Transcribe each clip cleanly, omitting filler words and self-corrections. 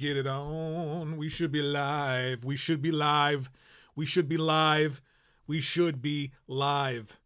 get it on. We should be live. We should be live. We should be live. We should be live.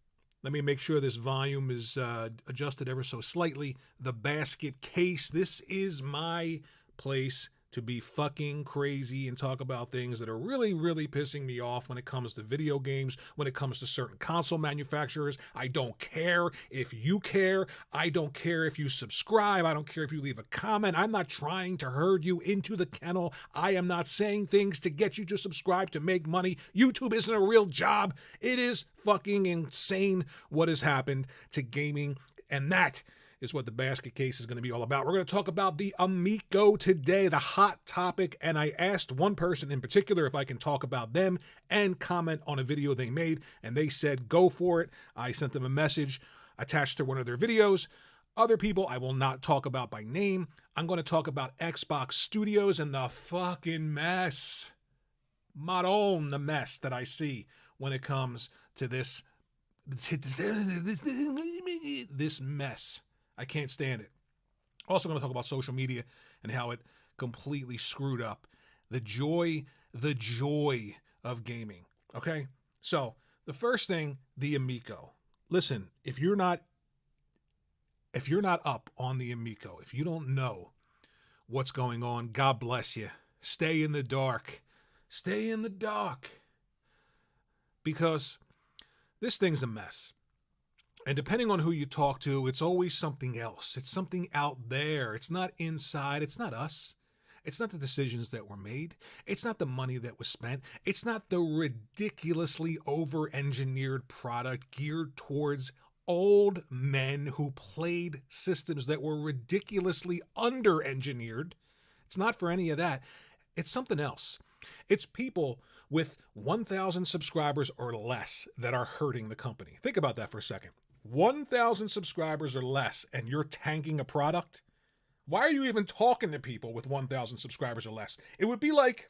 Let me make sure this volume is adjusted ever so slightly. The Basket Case. This is my place to be fucking crazy and talk about things that are really, really pissing me off when it comes to video games, when it comes to certain console manufacturers. I don't care if you care. I don't care if you subscribe. I don't care if you leave a comment. I'm not trying to herd you into the kennel. I am not saying things to get you to subscribe to make money. YouTube isn't a real job. It is fucking insane what has happened to gaming, and that is what the Basket Case is going to be all about. We're going to talk about the Amico today, the hot topic, and I asked one person in particular if I can talk about them and comment on a video they made, and they said go for it. I sent them a message attached to one of their videos. Other people I will not talk about by name. I'm going to talk about Xbox Studios and the fucking mess, the mess that I see when it comes to this mess. I can't stand it. Also going to talk about social media and how it completely screwed up the joy of gaming. Okay? So, the first thing, the Amico. Listen, if you're not up on the Amico, if you don't know what's going on, God bless you. Stay in the dark. Stay in the dark. Because this thing's a mess. And depending on who you talk to, it's always something else. It's something out there. It's not inside. It's not us. It's not the decisions that were made. It's not the money that was spent. It's not the ridiculously over-engineered product geared towards old men who played systems that were ridiculously under-engineered. It's not for any of that. It's something else. It's people with 1,000 subscribers or less that are hurting the company. Think about that for a second. 1,000 subscribers or less, and you're tanking a product? Why are you even talking to people with 1,000 subscribers or less? It would be like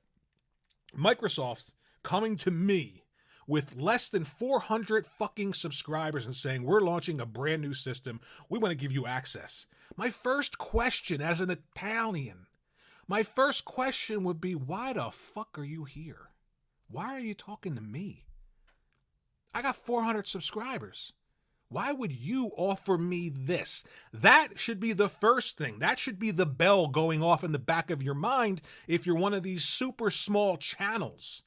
Microsoft coming to me with less than 400 fucking subscribers and saying, we're launching a brand new system. We want to give you access. My first question as an Italian, would be, why the fuck are you here? Why are you talking to me? I got 400 subscribers. Why would you offer me this? That should be the first thing. That should be the bell going off in the back of your mind if you're one of these super small channels.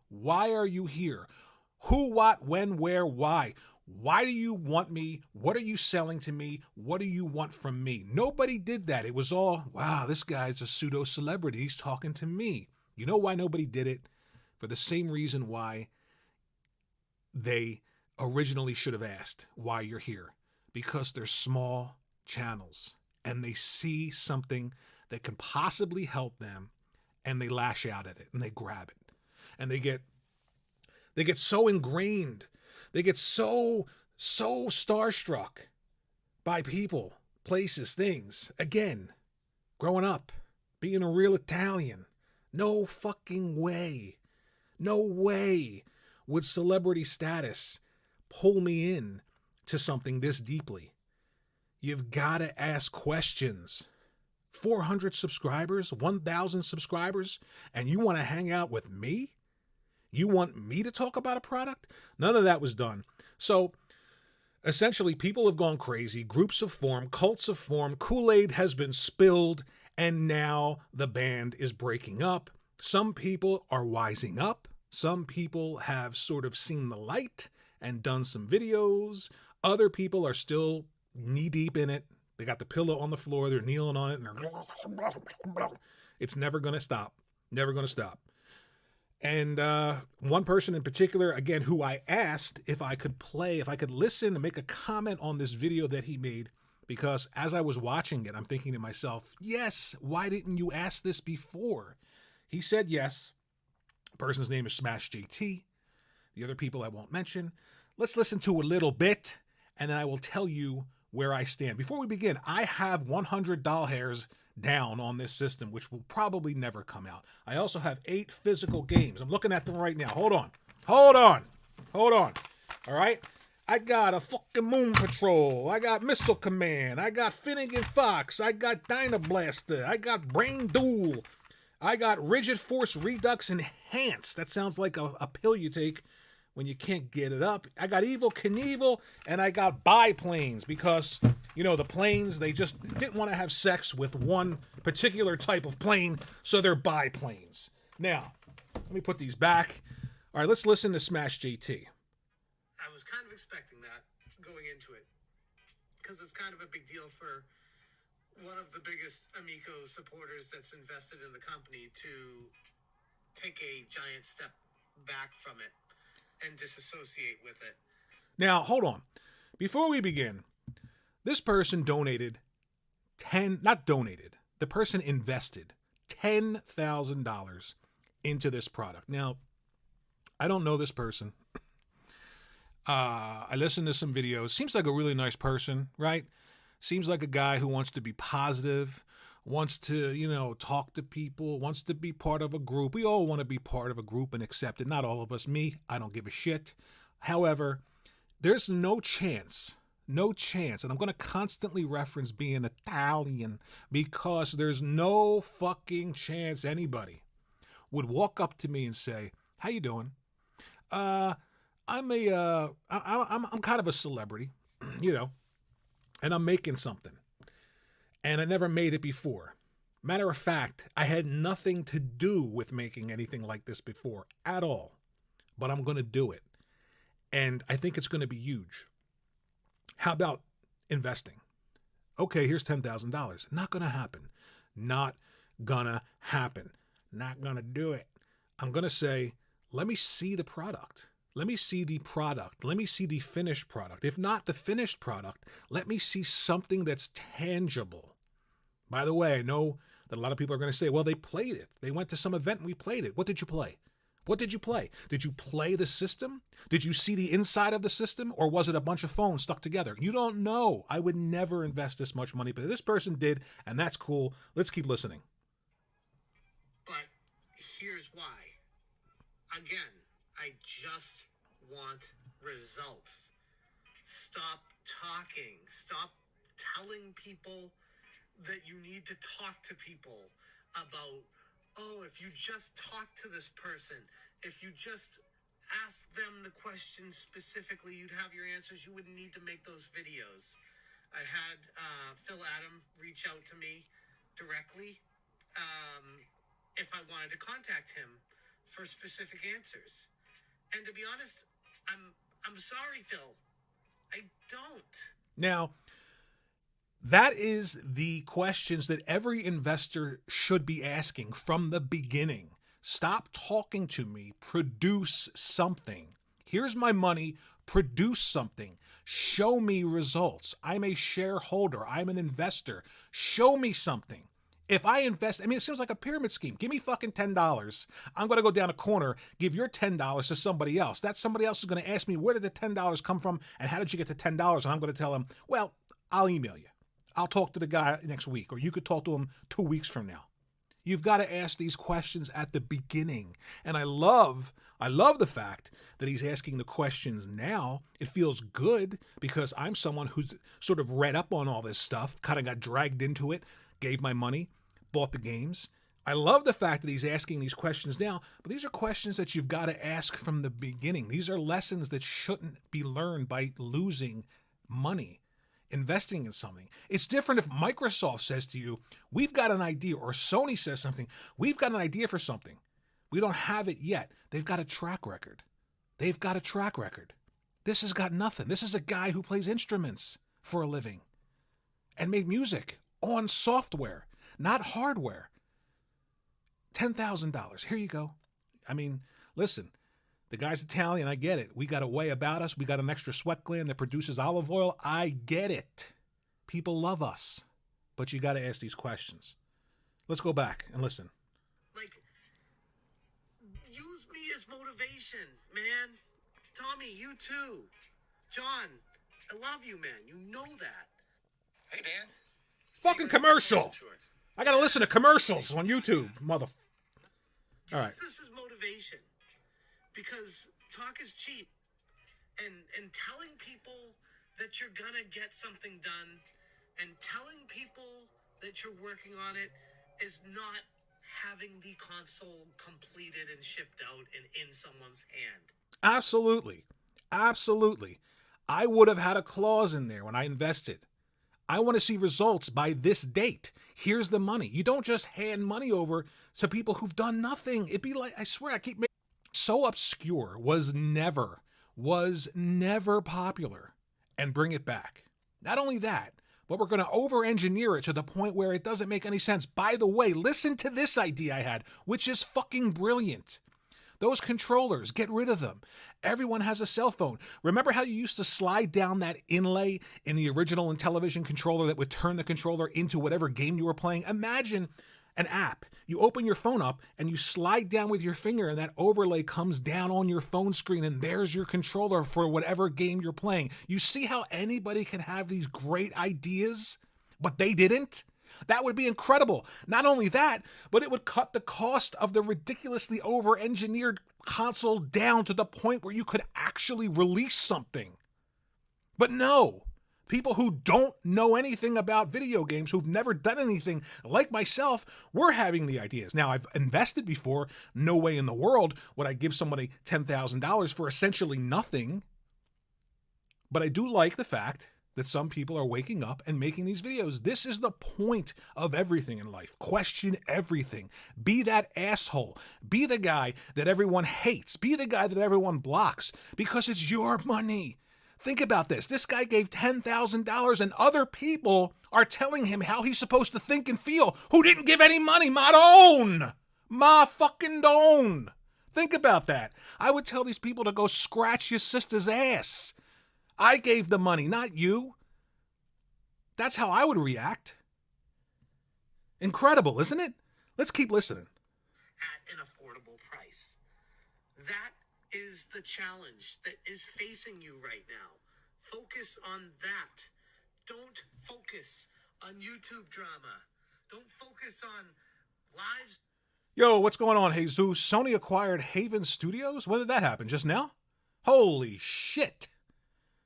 Why are you here? Who, what, when, where, why? Why do you want me? What are you selling to me? What do you want from me? Nobody did that. It was all, wow, this guy's a pseudo celebrity. He's talking to me. You know why nobody did it? For the same reason why they originally should have asked why you're here. Because they're small channels and they see something that can possibly help them and they lash out at it and they grab it. And they get so ingrained. They get so starstruck by people, places, things. Again, growing up, being a real Italian, no fucking way. No way would celebrity status pull me in to something this deeply. You've got to ask questions. 400 subscribers, 1,000 subscribers, and you want to hang out with me? You want me to talk about a product? None of that was done. So essentially, people have gone crazy. Groups have formed, cults have formed, Kool-Aid has been spilled, and now the band is breaking up. Some people are wising up. Some people have sort of seen the light and done some videos. Other people are still knee-deep in it. They got the pillow on the floor. They're kneeling on it. And it's never going to stop. Never going to stop. And one person in particular, again, who I asked if I could listen and make a comment on this video that he made, because as I was watching it, I'm thinking to myself, yes, why didn't you ask this before? He said yes. The person's name is Smash JT. The other people I won't mention. Let's listen to a little bit, and then I will tell you where I stand. Before we begin, I have 100 doll hairs down on this system, which will probably never come out. I also have 8 physical games. I'm looking at them right now. Hold on. All right. I got a fucking Moon Patrol. I got Missile Command. I got Finnegan Fox. I got Dynablaster. I got Brain Duel. I got Rigid Force Redux Enhanced. That sounds like a pill you take when you can't get it up. I got Evil Knievel, and I got biplanes because, the planes, they just didn't want to have sex with one particular type of plane, so they're biplanes. Now, let me put these back. All right, let's listen to Smash JT. I was kind of expecting that going into it because it's kind of a big deal for one of the biggest Amico supporters that's invested in the company to take a giant step back from it and disassociate with it. Now, hold on. Before we begin, this person the person invested $10,000 into this product. Now, I don't know this person. I listened to some videos. Seems like a really nice person, right? Seems like a guy who wants to be positive, wants to, talk to people, wants to be part of a group. We all want to be part of a group and accept it. Not all of us. Me, I don't give a shit. However, there's no chance, and I'm going to constantly reference being Italian because there's no fucking chance anybody would walk up to me and say, "How you doing? I'm kind of a celebrity, and I'm making something. And I never made it before. Matter of fact, I had nothing to do with making anything like this before at all. But I'm going to do it. And I think it's going to be huge. How about investing? Okay, here's $10,000. Not going to happen. Not going to happen. Not going to do it. I'm going to say, let me see the product. Let me see the product. Let me see the finished product. If not the finished product, let me see something that's tangible. By the way, I know that a lot of people are going to say, well, they played it. They went to some event and we played it. What did you play? What did you play? Did you play the system? Did you see the inside of the system? Or was it a bunch of phones stuck together? You don't know. I would never invest this much money, but this person did, and that's cool. Let's keep listening. But here's why. Again, I just want results. Stop talking. Stop telling people that you need to talk to people about, if you just talk to this person, if you just ask them the questions specifically, you'd have your answers. You wouldn't need to make those videos. I had Phil Adam reach out to me directly if I wanted to contact him for specific answers. And to be honest, I'm sorry, Phil. I don't. Now, that is the questions that every investor should be asking from the beginning. Stop talking to me. Produce something. Here's my money. Produce something. Show me results. I'm a shareholder. I'm an investor. Show me something. If I invest, it seems like a pyramid scheme. Give me fucking $10. I'm going to go down a corner, give your $10 to somebody else. That somebody else is going to ask me, where did the $10 come from? And how did you get the $10? And I'm going to tell them, well, I'll email you. I'll talk to the guy next week, or you could talk to him 2 weeks from now. You've got to ask these questions at the beginning. And I love the fact that he's asking the questions now. It feels good because I'm someone who's sort of read up on all this stuff, kind of got dragged into it, gave my money, bought the games. I love the fact that he's asking these questions now, but these are questions that you've got to ask from the beginning. These are lessons that shouldn't be learned by losing money, investing in something. It's different if Microsoft says to you, we've got an idea, or Sony says something, we've got an idea for something. We don't have it yet. They've got a track record. This has got nothing. This is a guy who plays instruments for a living and made music on software, not hardware. $10,000. Here you go. Listen, the guy's Italian. I get it. We got a way about us. We got an extra sweat gland that produces olive oil. I get it. People love us. But you got to ask these questions. Let's go back and listen. Use me as motivation, man. Tommy, you too. John, I love you, man. You know that. Hey, Dan. Fucking commercial. I got to listen to commercials on YouTube, mother. All right. This is motivation. Because talk is cheap. and telling people that you're gonna get something done and telling people that you're working on it is not having the console completed and shipped out and in someone's hand. Absolutely. Absolutely. I would have had a clause in there when I invested. I want to see results by this date. Here's the money. You don't just hand money over to people who've done nothing. It'd be like, I swear, I keep making so obscure, was never popular, and bring it back. Not only that, but we're going to over-engineer it to the point where it doesn't make any sense. By the way, listen to this idea I had, which is fucking brilliant. Those controllers, get rid of them. Everyone has a cell phone. Remember how you used to slide down that inlay in the original Intellivision controller that would turn the controller into whatever game you were playing? Imagine an app. You open your phone up and you slide down with your finger and that overlay comes down on your phone screen and there's your controller for whatever game you're playing. You see how anybody can have these great ideas, but they didn't? That would be incredible. Not only that, but it would cut the cost of the ridiculously over-engineered console down to the point where you could actually release something. But no, people who don't know anything about video games, who've never done anything like myself, we're having the ideas. Now, I've invested before. No way in the world would I give somebody $10,000 for essentially nothing. But I do like the fact that some people are waking up and making these videos. This is the point of everything in life. Question everything. Be that asshole. Be the guy that everyone hates. Be the guy that everyone blocks because it's your money. Think about this. This guy gave $10,000 and other people are telling him how he's supposed to think and feel who didn't give any money. Ma don't. Ma fucking don't. Think about that. I would tell these people to go scratch your sister's ass. I gave the money, not you. That's how I would react. Incredible, isn't it? Let's keep listening. At an affordable price. That is the challenge that is facing you right now. Focus on that. Don't focus on YouTube drama. Don't focus on lives. Yo, what's going on, Jesus? Sony acquired Haven Studios? When did that happen? Just now? Holy shit.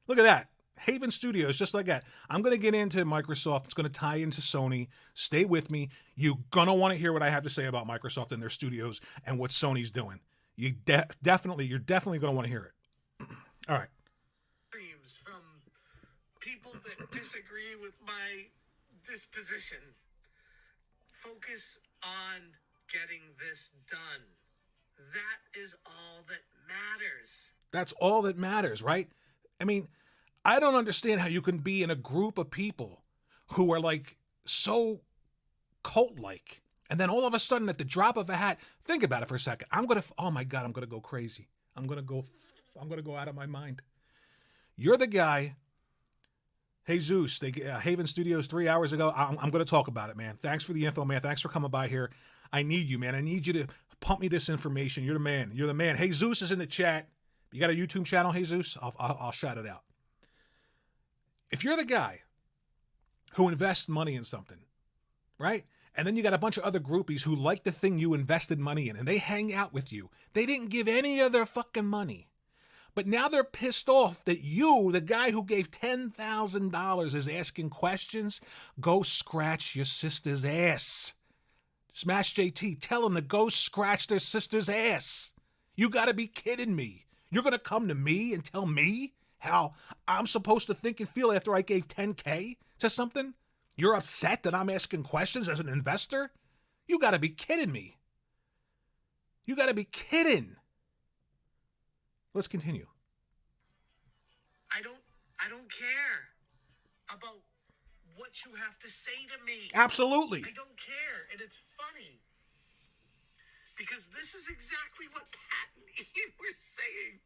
Look at that. Haven Studios, just like that. I'm going to get into Microsoft. It's going to tie into Sony. Stay with me. You're going to want to hear what I have to say about Microsoft and their studios and what Sony's doing. You're definitely going to want to hear it. All right. Dreams from people that disagree with my disposition. Focus on getting this done. That is all that matters. That's all that matters, right? I mean, I don't understand how you can be in a group of people who are like so cult-like. And then all of a sudden at the drop of a hat, think about it for a second. Oh my God, I'm going to go crazy. I'm going to go out of my mind. You're the guy. Hey Zeus, Haven Studios 3 hours ago. I'm going to talk about it, man. Thanks for the info, man. Thanks for coming by here. I need you, man. I need you to pump me this information. You're the man. You're the man. Hey Zeus is in the chat. You got a YouTube channel, Jesus? I'll shout it out. If you're the guy who invests money in something, right? And then you got a bunch of other groupies who like the thing you invested money in and they hang out with you. They didn't give any of their fucking money. But now they're pissed off that you, the guy who gave $10,000, is asking questions. Go scratch your sister's ass. Smash JT, tell them to go scratch their sister's ass. You got to be kidding me. You're going to come to me and tell me how I'm supposed to think and feel after I gave $10K to something? You're upset that I'm asking questions as an investor? You got to be kidding me. You got to be kidding. Let's continue. I don't care about what you have to say to me. Absolutely. I don't care. And it's funny. Because this is exactly what Pat and Ian were saying.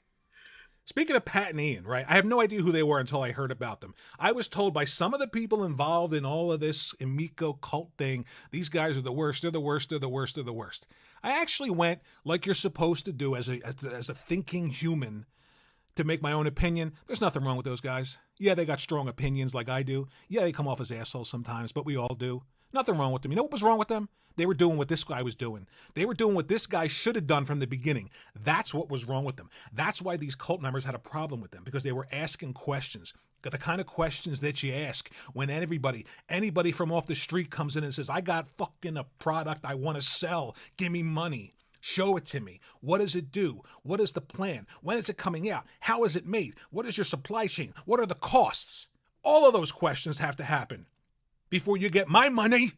Speaking of Pat and Ian, right? I have no idea who they were until I heard about them. I was told by some of the people involved in all of this Amico cult thing, these guys are the worst, they're the worst, they're the worst, they're the worst. I actually went, like you're supposed to do as a thinking human, to make my own opinion. There's nothing wrong with those guys. Yeah, they got strong opinions like I do. Yeah, they come off as assholes sometimes, but we all do. Nothing wrong with them. You know what was wrong with them? They were doing what this guy was doing. They were doing what this guy should have done from the beginning. That's what was wrong with them. That's why these cult members had a problem with them, because they were asking questions. The kind of questions that you ask when anybody from off the street comes in and says, I got fucking a product I want to sell. Give me money. Show it to me. What does it do? What is the plan? When is it coming out? How is it made? What is your supply chain? What are the costs? All of those questions have to happen before you get my money.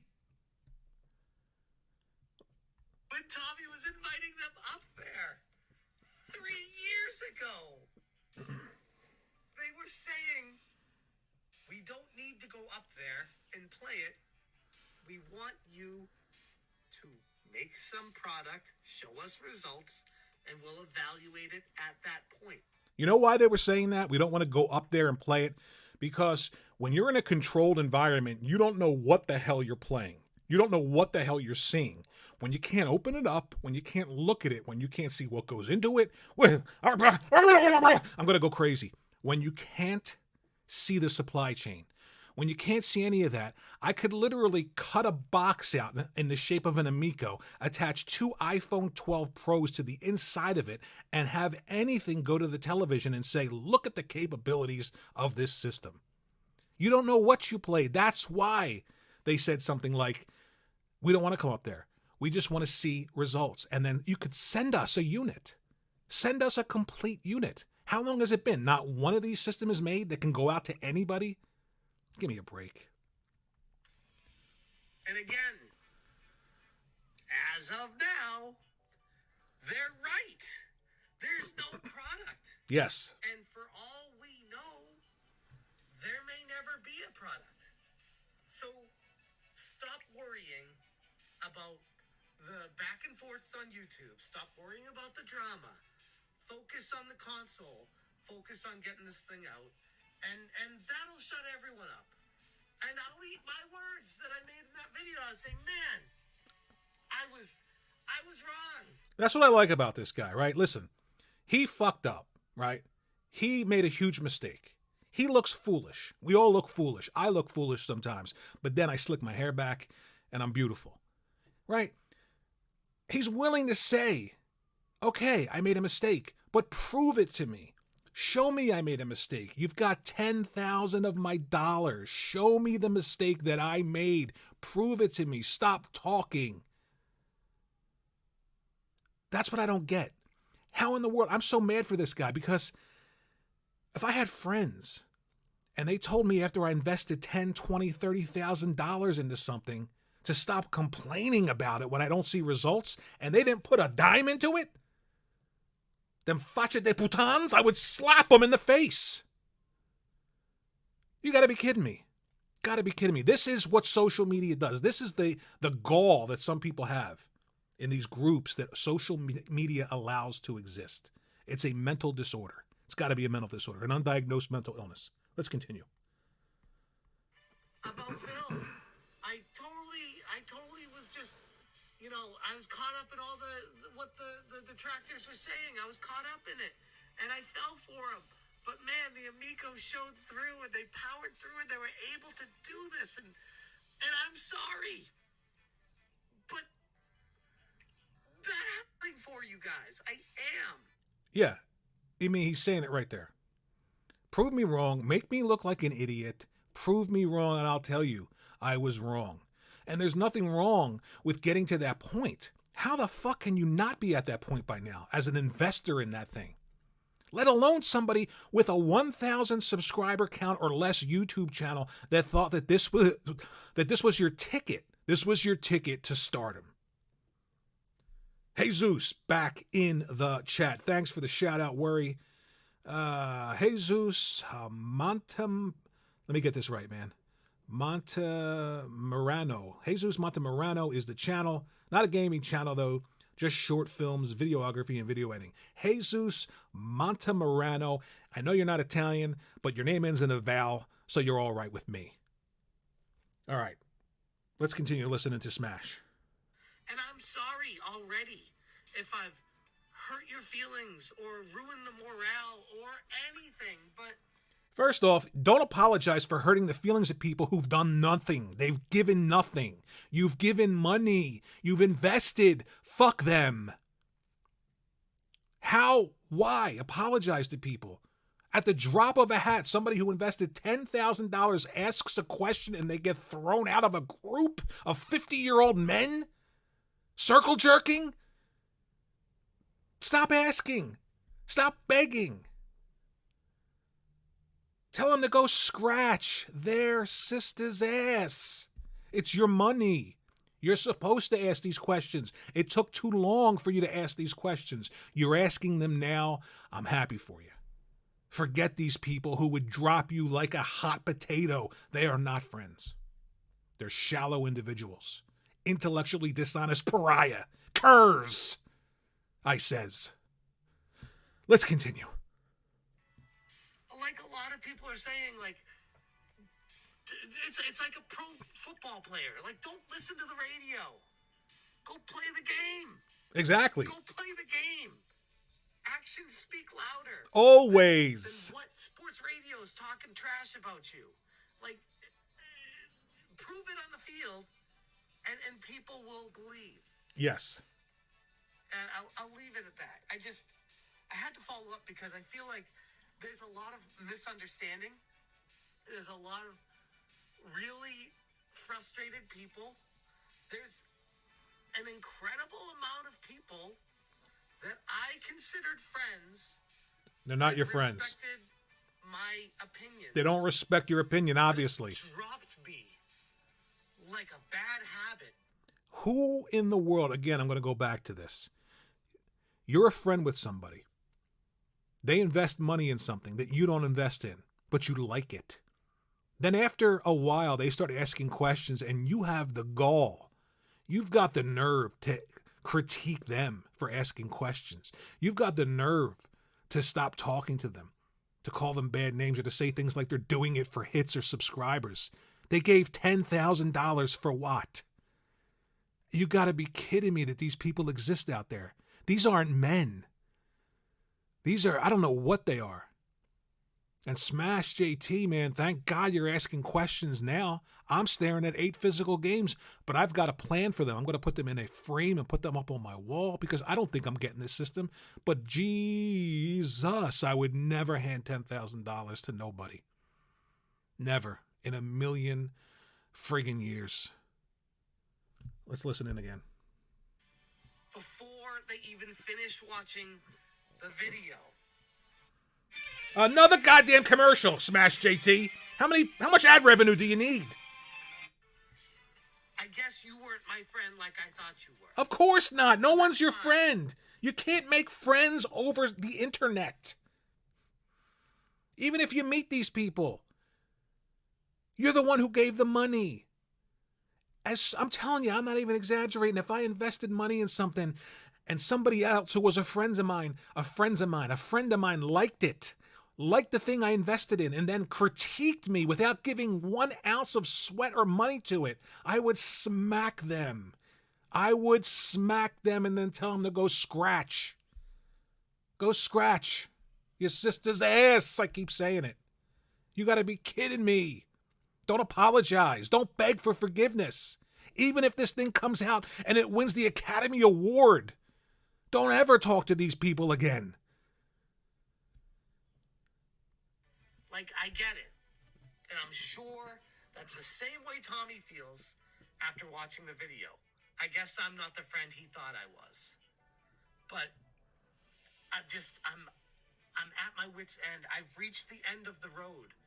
When Tommy was inviting them up there 3 years ago, they were saying, we don't need to go up there and play it. We want you to make some product, show us results, and we'll evaluate it at that point. You know why they were saying that? We don't want to go up there and play it. Because when you're in a controlled environment, you don't know what the hell you're playing. You don't know what the hell you're seeing. When you can't open it up, when you can't look at it, when you can't see what goes into it, I'm going to go crazy. When you can't see the supply chain, when you can't see any of that, I could literally cut a box out in the shape of an Amico, attach 2 iPhone 12 Pros to the inside of it, and have anything go to the television and say, look at the capabilities of this system. You don't know what you played. That's why they said something like, we don't want to come up there. We just want to see results. And then you could send us a unit. Send us a complete unit. How long has it been? Not one of these systems is made that can go out to anybody? Give me a break. And again, as of now, they're right. There's no product. Yes. And for all we know, there may never be a product. So stop worrying about the back and forths on YouTube. Stop worrying about the drama. Focus on the console. Focus on getting this thing out. And that'll shut everyone up. And I'll eat my words that I made in that video. I'll say, man, I was wrong. That's what I like about this guy, right? Listen, he fucked up, right? He made a huge mistake. He looks foolish. We all look foolish. I look foolish sometimes. But then I slick my hair back and I'm beautiful, right? He's willing to say, okay, I made a mistake, but prove it to me. Show me I made a mistake. You've got 10,000 of my dollars. Show me the mistake that I made. Prove it to me. Stop talking. That's what I don't get. How in the world? I'm so mad for this guy, because if I had friends and they told me after I invested $10,000, $20,000, $30,000 into something to stop complaining about it when I don't see results, and they didn't put a dime into it, them facha de putans, I would slap them in the face. You got to be kidding me. Got to be kidding me. This is what social media does. This is the gall that some people have in these groups that social media allows to exist. It's a mental disorder. It's got to be a mental disorder, an undiagnosed mental illness. Let's continue. About Phil, I totally was just, I was caught up in all what the detractors were saying. I was caught up in it, and I fell for them. But man, the Amico showed through, and they powered through, and they were able to do this. And I'm sorry, but that's happening for you guys. I am. Yeah, I mean, he's saying it right there. Prove me wrong. Make me look like an idiot. Prove me wrong, and I'll tell you I was wrong. And there's nothing wrong with getting to that point. How the fuck can you not be at that point by now as an investor in that thing? Let alone somebody with a 1,000 subscriber count or less YouTube channel that thought that this was your ticket. This was your ticket to stardom. Jesus back in the chat. Thanks for the shout out, Worry. Jesus Montem. Let me get this right, man. Montemarano. Jesus Montemarano is the channel. Not a gaming channel, though. Just short films, videography, and video editing. Jesus Montemarano. I know you're not Italian, but your name ends in a vowel, so you're all right with me. All right. Let's continue listening to Smash. And I'm sorry already if I've hurt your feelings or ruined the morale or anything, but First off, don't apologize for hurting the feelings of people who've done nothing. They've given nothing. You've given money. You've invested. Fuck them. How? Why? Apologize to people. At the drop of a hat, somebody who invested $10,000 asks a question and they get thrown out of a group of 50-year-old men? Circle jerking? Stop asking. Stop begging. Tell them to go scratch their sister's ass. It's your money. You're supposed to ask these questions. It took too long for you to ask these questions. You're asking them now. I'm happy for you. Forget these people who would drop you like a hot potato. They are not friends. They're shallow individuals. Intellectually dishonest pariah. Curs, I says. Let's continue. Like a lot of people are saying, like, it's like a pro football player. Like, don't listen to the radio. Go play the game. Exactly. Go play the game. Actions speak louder. Always. Than what sports radio is talking trash about you. Like, prove it on the field, and people will believe. Yes. And I'll leave it at that. I had to follow up because I feel like there's a lot of misunderstanding. There's a lot of really frustrated people. There's an incredible amount of people that I considered friends. They're not your friends. Respected my opinion. They don't respect your opinion, obviously. Dropped me like a bad habit. Who in the world, again, I'm going to go back to this. You're a friend with somebody. They invest money in something that you don't invest in, but you like it. Then after a while, they start asking questions and you have the gall. You've got the nerve to critique them for asking questions. You've got the nerve to stop talking to them, to call them bad names, or to say things like they're doing it for hits or subscribers. They gave $10,000 for what? You got to be kidding me that these people exist out there. These aren't men. These are, I don't know what they are. And Smash JT, man, thank God you're asking questions now. I'm staring at 8 physical games, but I've got a plan for them. I'm going to put them in a frame and put them up on my wall because I don't think I'm getting this system. But Jesus, I would never hand $10,000 to nobody. Never. In a million friggin' years. Let's listen in again. Before they even finished watching the video. Another goddamn commercial, Smash JT. How much ad revenue do you need? I guess you weren't my friend like I thought you were. Of course not. No one's your friend. You can't make friends over the internet. Even if you meet these people. You're the one who gave the money. As I'm telling you, I'm not even exaggerating. If I invested money in something and somebody else who was a friend of mine liked it, liked the thing I invested in, and then critiqued me without giving 1 ounce of sweat or money to it, I would smack them. I would smack them and then tell them to go scratch. Go scratch your sister's ass. I keep saying it. You got to be kidding me. Don't apologize. Don't beg for forgiveness. Even if this thing comes out and it wins the Academy Award, don't ever talk to these people again. Like, I get it. And I'm sure that's the same way Tommy feels after watching the video. I guess I'm not the friend he thought I was. But I'm at my wit's end. I've reached the end of the road.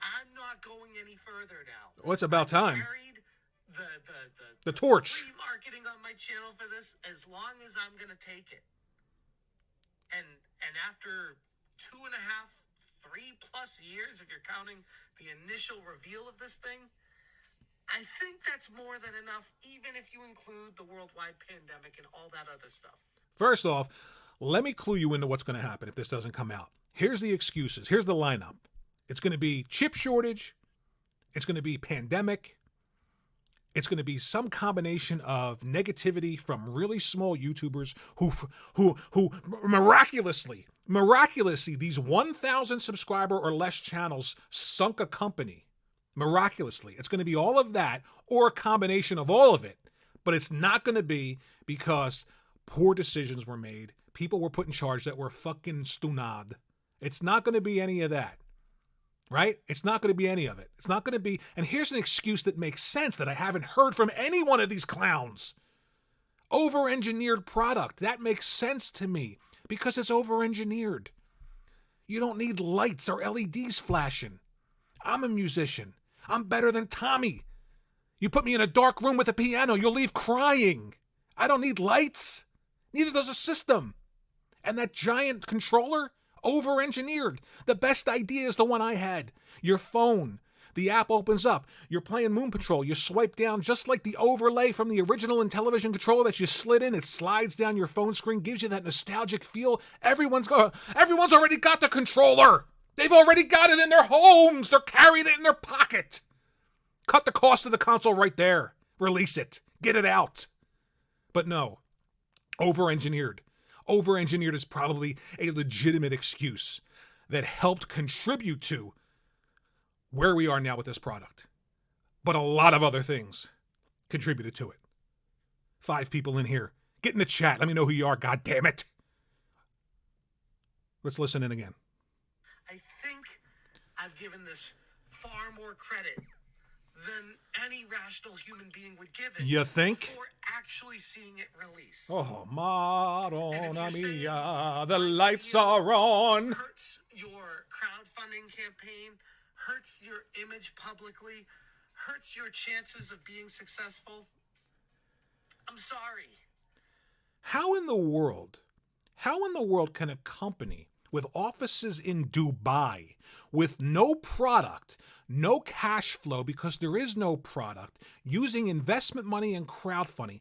I'm not going any further now. Well, it's about time. I've carried the torch. Free marketing on my channel for this as long as I'm going to take it. And after 2.5, 3+ years, if you're counting the initial reveal of this thing, I think that's more than enough, even if you include the worldwide pandemic and all that other stuff. First off, let me clue you into what's going to happen if this doesn't come out. Here's the excuses. Here's the lineup. It's going to be chip shortage. It's going to be pandemic. It's going to be some combination of negativity from really small YouTubers who miraculously Miraculously, these 1,000 subscriber or less channels sunk a company. Miraculously. It's going to be all of that or a combination of all of it. But it's not going to be because poor decisions were made. People were put in charge that were fucking stunad. It's not going to be any of that. Right? It's not going to be any of it. It's not going to be. And here's an excuse that makes sense that I haven't heard from any one of these clowns. Over-engineered product. That makes sense to me because it's over-engineered. You don't need lights or LEDs flashing. I'm a musician. I'm better than Tommy. You put me in a dark room with a piano, you'll leave crying. I don't need lights. Neither does a system. And that giant controller, over-engineered. The best idea is the one I had. Your phone. The app opens up. You're playing Moon Patrol. You swipe down just like the overlay from the original Intellivision controller that you slid in. It slides down your phone screen, gives you that nostalgic feel. Everyone's already got the controller. They've already got it in their homes. They're carrying it in their pocket. Cut the cost of the console right there. Release it. Get it out. But no. Over-engineered. Over-engineered is probably a legitimate excuse that helped contribute to where we are now with this product. But a lot of other things contributed to it. 5 people in here. Get in the chat. Let me know who you are, God damn it. Let's listen in again. I think I've given this far more credit than any rational human being would give it. You think? Before actually seeing it release. Oh, Madonna And if you're mia, saying the my lights video are on. Hurts your crowdfunding campaign, hurts your image publicly, hurts your chances of being successful, I'm sorry. How in the world can a company with offices in Dubai, with no product, no cash flow because there is no product, using investment money and crowdfunding,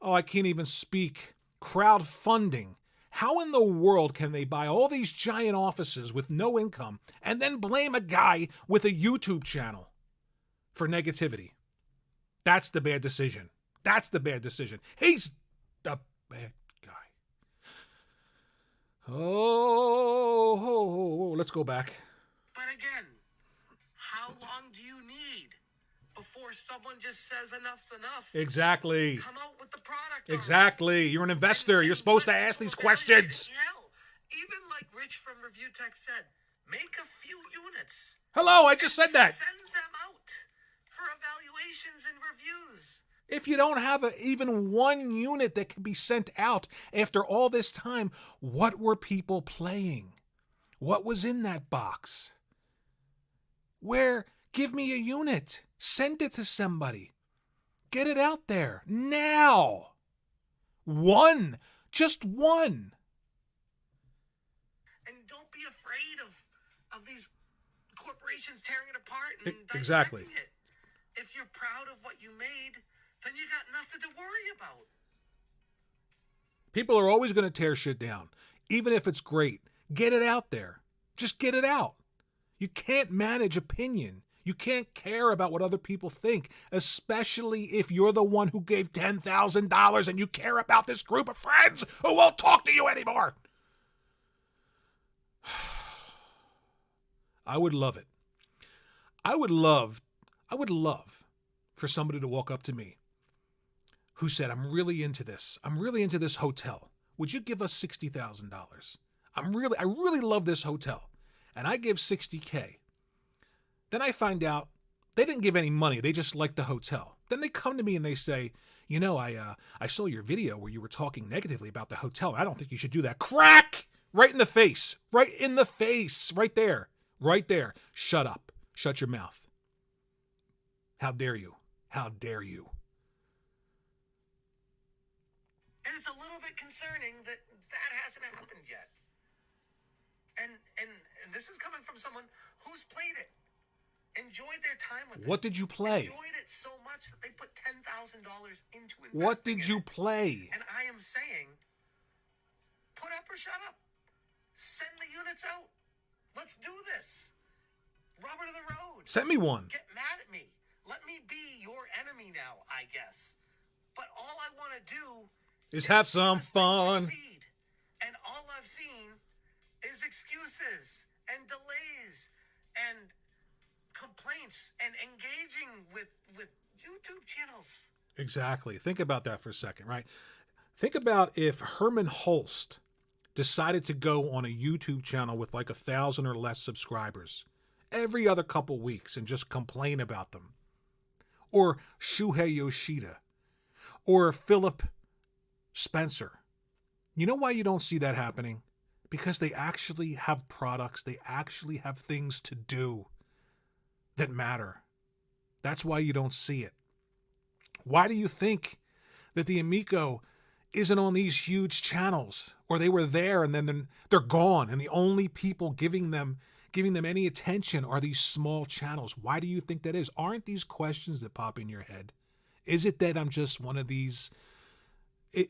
I can't even speak, crowdfunding. How in the world can they buy all these giant offices with no income and then blame a guy with a YouTube channel for negativity? That's the bad decision. That's the bad decision. He's the bad guy. Oh, let's go back. But again, how long do you need before someone just says enough's enough? Exactly. Come out with the product. Exactly. You're an investor. You're supposed to ask these questions. Hell, even like Rich from Review Tech said, make a few units. Hello, I just said that. Send them out for evaluations and reviews. If you don't have even one unit that can be sent out after all this time, what were people playing? What was in that box? Give me a unit. Send it to somebody. Get it out there now. One. Just one. And don't be afraid of these corporations tearing it apart and Exactly. dissecting it. If you're proud of what you made, then you got nothing to worry about. People are always going to tear shit down, even if it's great. Get it out there. Just get it out. You can't manage opinion. You can't care about what other people think, especially if you're the one who gave $10,000 and you care about this group of friends who won't talk to you anymore. I would love it. I would love for somebody to walk up to me who said, I'm really into this. I'm really into this hotel. Would you give us $60,000? I really love this hotel. And I give $60K. Then I find out they didn't give any money. They just liked the hotel. Then they come to me and they say, you know, I saw your video where you were talking negatively about the hotel. I don't think you should do that. Crack! Right in the face. Right in the face. Right there. Right there. Shut up. Shut your mouth. How dare you? How dare you? And it's a little bit concerning that hasn't happened yet. And this is coming from someone who's played it, enjoyed their time with it. What did you play? Enjoyed it so much that they put $10,000 into investing. What did you play? And I am saying, put up or shut up. Send the units out. Let's do this. Rubber to the road. Send me one. Get mad at me. Let me be your enemy now, I guess. But all I want to do is have some fun. Succeed. And points and engaging with YouTube channels. Exactly. Think about that for a second, right? Think about if Herman Holst decided to go on a YouTube channel with like 1,000 or less subscribers every other couple weeks and just complain about them. Or Shuhei Yoshida. Or Philip Spencer. You know why you don't see that happening? Because they actually have products. They actually have things to do that matter. That's why you don't see it. Why do you think that the Amico isn't on these huge channels, or they were there and then they're gone, and the only people giving them any attention are these small channels? Why do you think that is? Aren't these questions that pop in your head? Is it that I'm just one of these?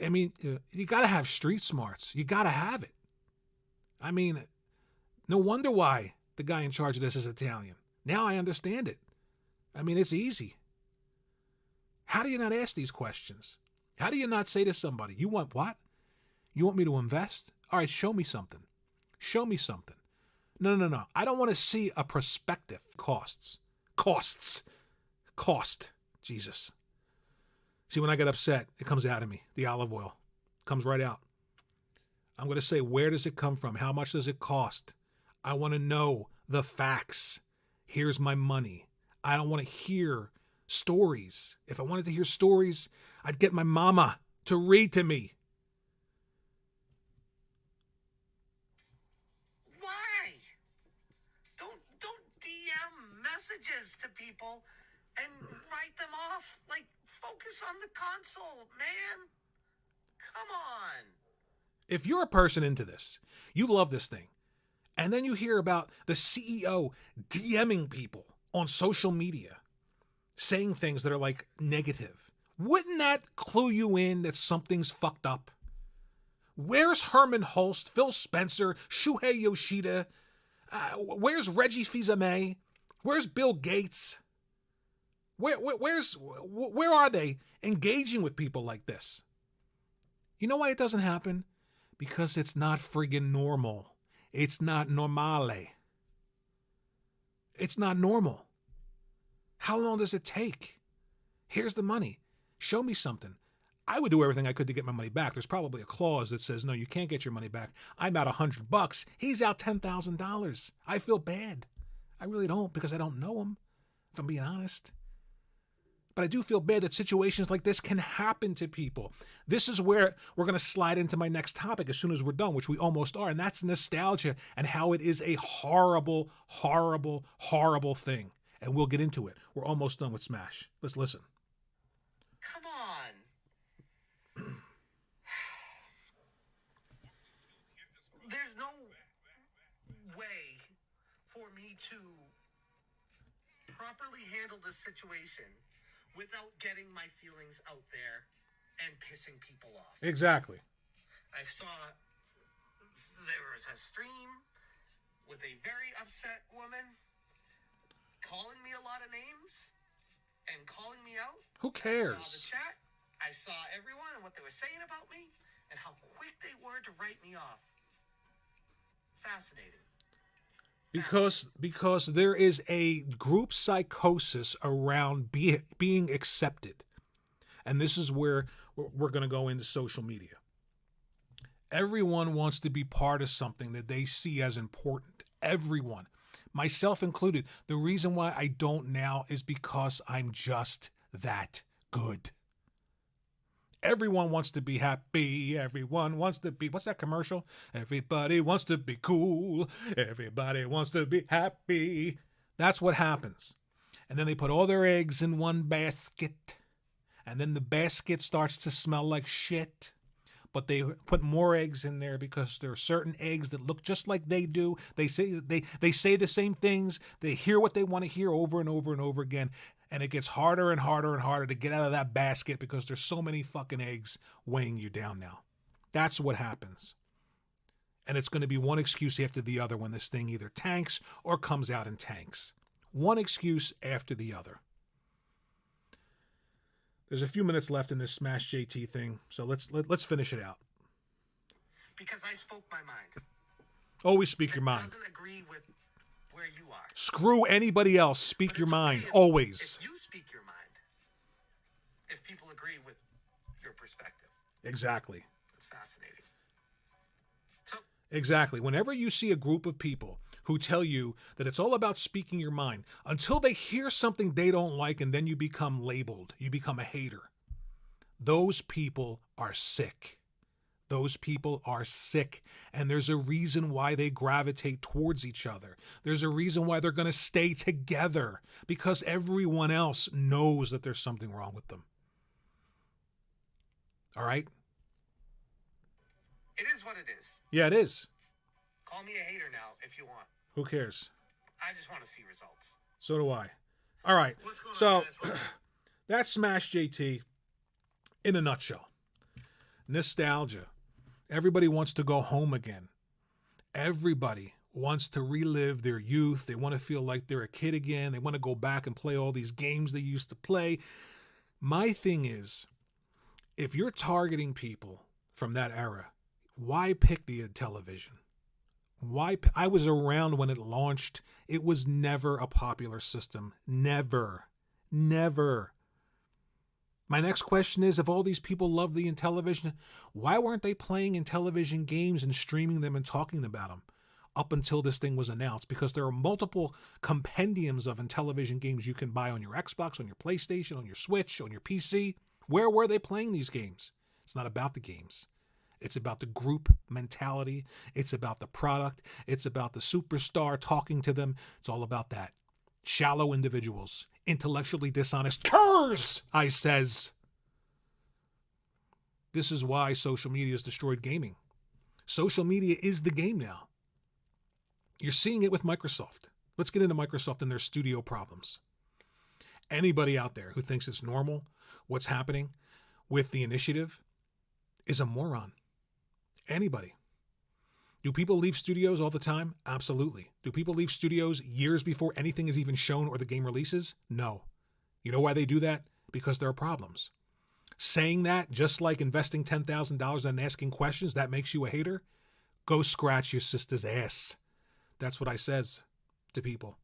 I mean, you got to have street smarts. You got to have it. I mean, no wonder why the guy in charge of this is Italian. Now I understand it. I mean, it's easy. How do you not ask these questions? How do you not say to somebody, you want what? You want me to invest? All right, show me something. Show me something. No. I don't want to see a prospective costs. Cost. Jesus. See, when I get upset, it comes out of me. The olive oil comes right out. I'm going to say, where does it come from? How much does it cost? I want to know the facts. Here's my money. I don't want to hear stories. If I wanted to hear stories, I'd get my mama to read to me. Why? Don't DM messages to people and write them off. Like, focus on the console, man. Come on. If you're a person into this, you love this thing, and then you hear about the CEO DMing people on social media, saying things that are like negative, wouldn't that clue you in that something's fucked up? Where's Herman Holst, Phil Spencer, Shuhei Yoshida? Where's Reggie Fils-Aimé? Where's Bill Gates? Where are they engaging with people like this? You know why it doesn't happen? Because it's not friggin' normal. It's not normale. It's not normal. How long does it take? Here's the money. Show me something. I would do everything I could to get my money back. There's probably a clause that says, no, you can't get your money back. I'm out $100. He's out $10,000. I feel bad. I really don't, because I don't know him, if I'm being honest. But I do feel bad that situations like this can happen to people. This is where we're going to slide into my next topic as soon as we're done, which we almost are, and that's nostalgia and how it is a horrible, horrible, horrible thing. And we'll get into it. We're almost done with Smash. Let's listen. Come on. There's no way for me to properly handle this situation without getting my feelings out there and pissing people off. Exactly. I saw there was a stream with a very upset woman calling me a lot of names and calling me out. Who cares? I saw the chat. I saw everyone and what they were saying about me and how quick they were to write me off. Fascinating. Because there is a group psychosis around being accepted. And this is where we're going to go into social media. Everyone wants to be part of something that they see as important. Everyone, myself included. The reason why I don't now is because I'm just that good. Everyone wants to be happy. Everyone wants to be, what's that commercial? Everybody wants to be cool. Everybody wants to be happy. That's what happens. And then they put all their eggs in one basket. And then the basket starts to smell like shit. But they put more eggs in there because there are certain eggs that look just like they do. They say the same things. They hear what they want to hear over and over and over again. And it gets harder and harder and harder to get out of that basket because there's so many fucking eggs weighing you down now. That's what happens. And it's going to be one excuse after the other when this thing either tanks or comes out in tanks. One excuse after the other. There's a few minutes left in this Smash JT thing, so let's finish it out. Because I spoke my mind. Always speak your mind. Doesn't agree with where you are. Screw anybody else. Speak But your it's okay mind, if- always. If you speak your mind, if people agree with your perspective. Exactly. It's fascinating. So, Exactly. Whenever you see a group of people who tell you that it's all about speaking your mind, until they hear something they don't like and then you become labeled, you become a hater. Those people are sick. Those people are sick, and there's a reason why they gravitate towards each other. There's a reason why they're going to stay together, because everyone else knows that there's something wrong with them. All right? it is what it is. Yeah, it is. Call me a hater now if you want. Who cares? I just want to see results. So do I. All right. What's going So on, guys? that's Smash JT in a nutshell. Nostalgia. Everybody wants to go home again. Everybody wants to relive their youth. They want to feel like they're a kid again. They want to go back and play all these games they used to play. My thing is, if you're targeting people from that era, why pick the television? I was around when it launched. It was never a popular system. Never. My next question is, if all these people love the Intellivision, why weren't they playing Intellivision games and streaming them and talking about them up until this thing was announced? Because there are multiple compendiums of Intellivision games you can buy on your Xbox, on your PlayStation, on your Switch, on your PC. Where were they playing these games? It's not about the games. It's about the group mentality. It's about the product. It's about the superstar talking to them. It's all about that. Shallow individuals, intellectually dishonest curs, I says. This is why social media has destroyed gaming. Social media is the game now. You're seeing it with Microsoft. Let's get into Microsoft and their studio problems. Anybody out there who thinks it's normal, what's happening with the initiative, is a moron. Anybody. Do people leave studios all the time? Absolutely. Do people leave studios years before anything is even shown or the game releases? No. You know why they do that? Because there are problems. Saying that, just like investing $10,000 and asking questions, that makes you a hater? Go scratch your sister's ass. That's what I says to people.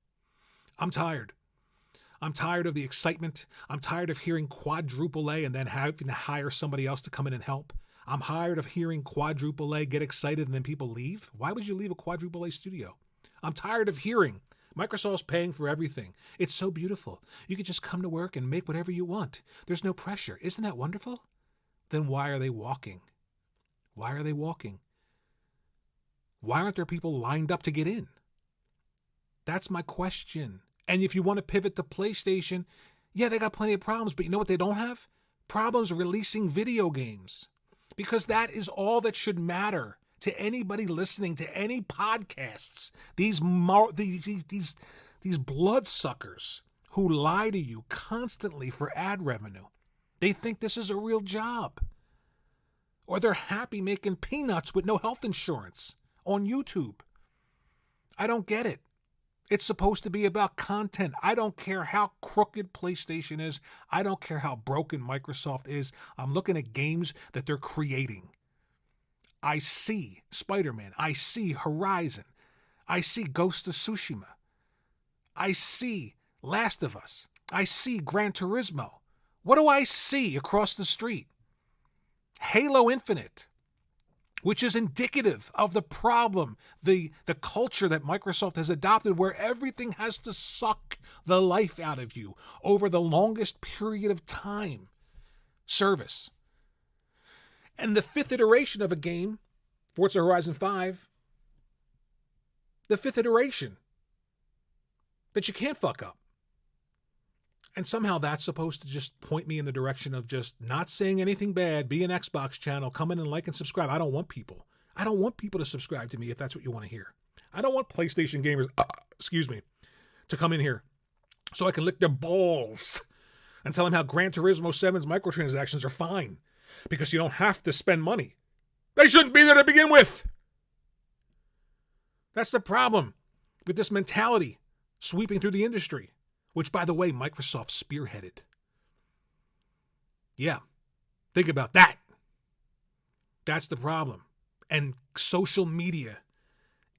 I'm tired. I'm tired of the excitement. I'm tired of hearing quadruple A and then having to hire somebody else to come in and help. I'm tired of hearing quadruple A get excited and then people leave. Why would you leave a quadruple A studio? I'm tired of hearing Microsoft's paying for everything. It's so beautiful. You could just come to work and make whatever you want. There's no pressure. Isn't that wonderful? Then why are they walking? Why are they walking? Why aren't there people lined up to get in? That's my question. And if you want to pivot to PlayStation, yeah, they got plenty of problems, but you know what they don't have? Problems releasing video games. Because that is all that should matter to anybody listening to any podcasts. These bloodsuckers who lie to you constantly for ad revenue. They think this is a real job. Or they're happy making peanuts with no health insurance on YouTube. I don't get it. It's supposed to be about content. I don't care how crooked PlayStation is. I don't care how broken Microsoft is. I'm looking at games that they're creating. I see Spider-Man. I see Horizon. I see Ghost of Tsushima. I see Last of Us. I see Gran Turismo. What do I see across the street? Halo Infinite, which is indicative of the problem, the culture that Microsoft has adopted, where everything has to suck the life out of you over the longest period of time. Service. And the fifth iteration of a game, Forza Horizon 5, the fifth iteration that you can't fuck up. And somehow that's supposed to just point me in the direction of just not saying anything bad, be an Xbox channel, come in and like and subscribe. I don't want people. I don't want people to subscribe to me if that's what you want to hear. I don't want PlayStation gamers, to come in here so I can lick their balls and tell them how Gran Turismo 7's microtransactions are fine because you don't have to spend money. They shouldn't be there to begin with. That's the problem with this mentality sweeping through the industry. Which, by the way, Microsoft spearheaded. Yeah, think about that. That's the problem. And social media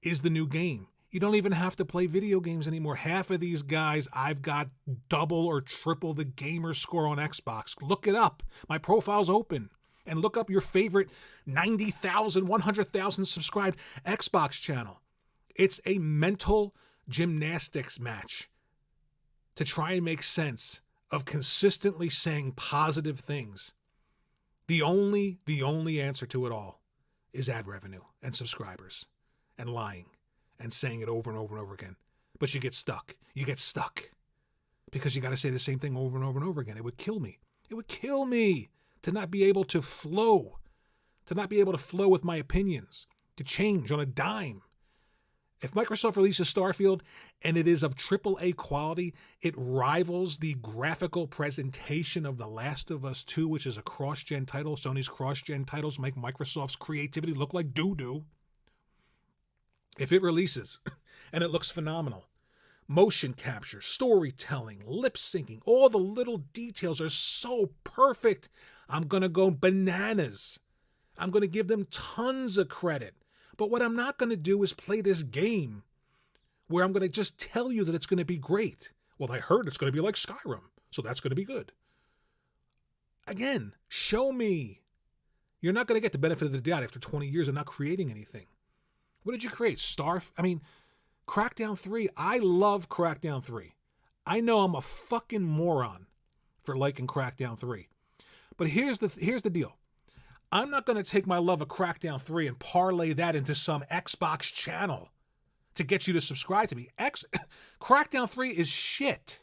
is the new game. You don't even have to play video games anymore. Half of these guys, I've got double or triple the gamer score on Xbox. Look it up. My profile's open. And look up your favorite 90,000, 100,000 subscribed Xbox channel. It's a mental gymnastics match to try and make sense of consistently saying positive things. The only answer to it all is ad revenue and subscribers and lying and saying it over and over and over again. But you get stuck. You get stuck because you got to say the same thing over and over and over again. It would kill me. It would kill me to not be able to flow, with my opinions, to change on a dime. If Microsoft releases Starfield and it is of AAA quality, it rivals the graphical presentation of The Last of Us 2, which is a cross-gen title. Sony's cross-gen titles make Microsoft's creativity look like doo-doo. If it releases and it looks phenomenal, motion capture, storytelling, lip syncing, all the little details are so perfect, I'm going to go bananas. I'm going to give them tons of credit. But what I'm not going to do is play this game where I'm going to just tell you that it's going to be great. Well, I heard it's going to be like Skyrim, so that's going to be good. Again, show me. You're not going to get the benefit of the doubt after 20 years of not creating anything. What did you create? Crackdown 3. I love Crackdown 3. I know I'm a fucking moron for liking Crackdown 3. But here's the deal. I'm not going to take my love of Crackdown 3 and parlay that into some Xbox channel to get you to subscribe to me. Crackdown 3 is shit.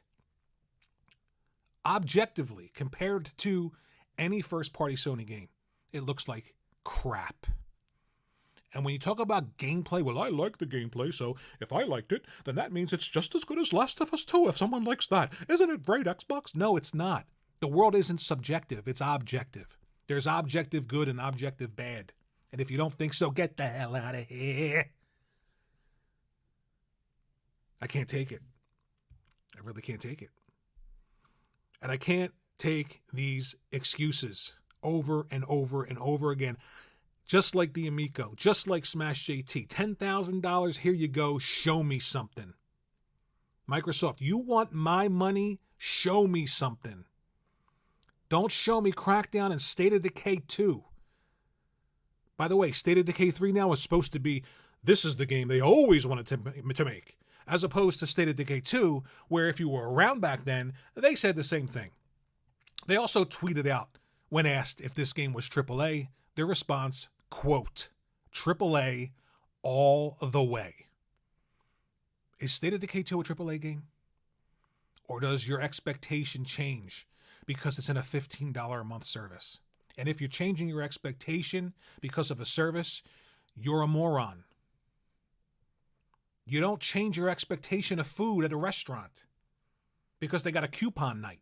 Objectively, compared to any first-party Sony game, it looks like crap. And when you talk about gameplay, well, I like the gameplay, so if I liked it, then that means it's just as good as Last of Us 2 if someone likes that. Isn't it great, Xbox? No, it's not. The world isn't subjective, it's objective. There's objective good and objective bad. And if you don't think so, get the hell out of here. I can't take it. I really can't take it. And I can't take these excuses over and over and over again. Just like the Amico, just like Smash JT. $10,000, here you go, show me something. Microsoft, you want my money? Show me something. Don't show me Crackdown and State of Decay 2. By the way, State of Decay 3 now is supposed to be, this is the game they always wanted to make. As opposed to State of Decay 2, where if you were around back then, they said the same thing. They also tweeted out, when asked if this game was AAA, their response, quote, AAA all the way. Is State of Decay 2 a AAA game? Or does your expectation change because it's in a $15 a month service? And if you're changing your expectation because of a service, you're a moron. You don't change your expectation of food at a restaurant because they got a coupon night.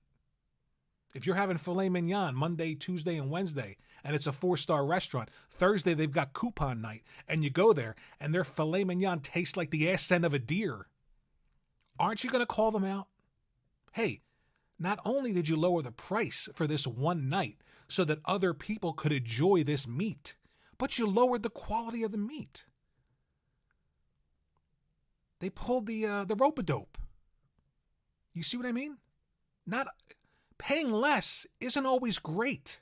If you're having filet mignon Monday, Tuesday, and Wednesday, and it's a 4-star restaurant, Thursday they've got coupon night, and you go there, and their filet mignon tastes like the ass end of a deer, aren't you going to call them out? Hey, not only did you lower the price for this one night so that other people could enjoy this meat, but you lowered the quality of the meat. They pulled the rope-a-dope. You see what I mean? Not paying less isn't always great.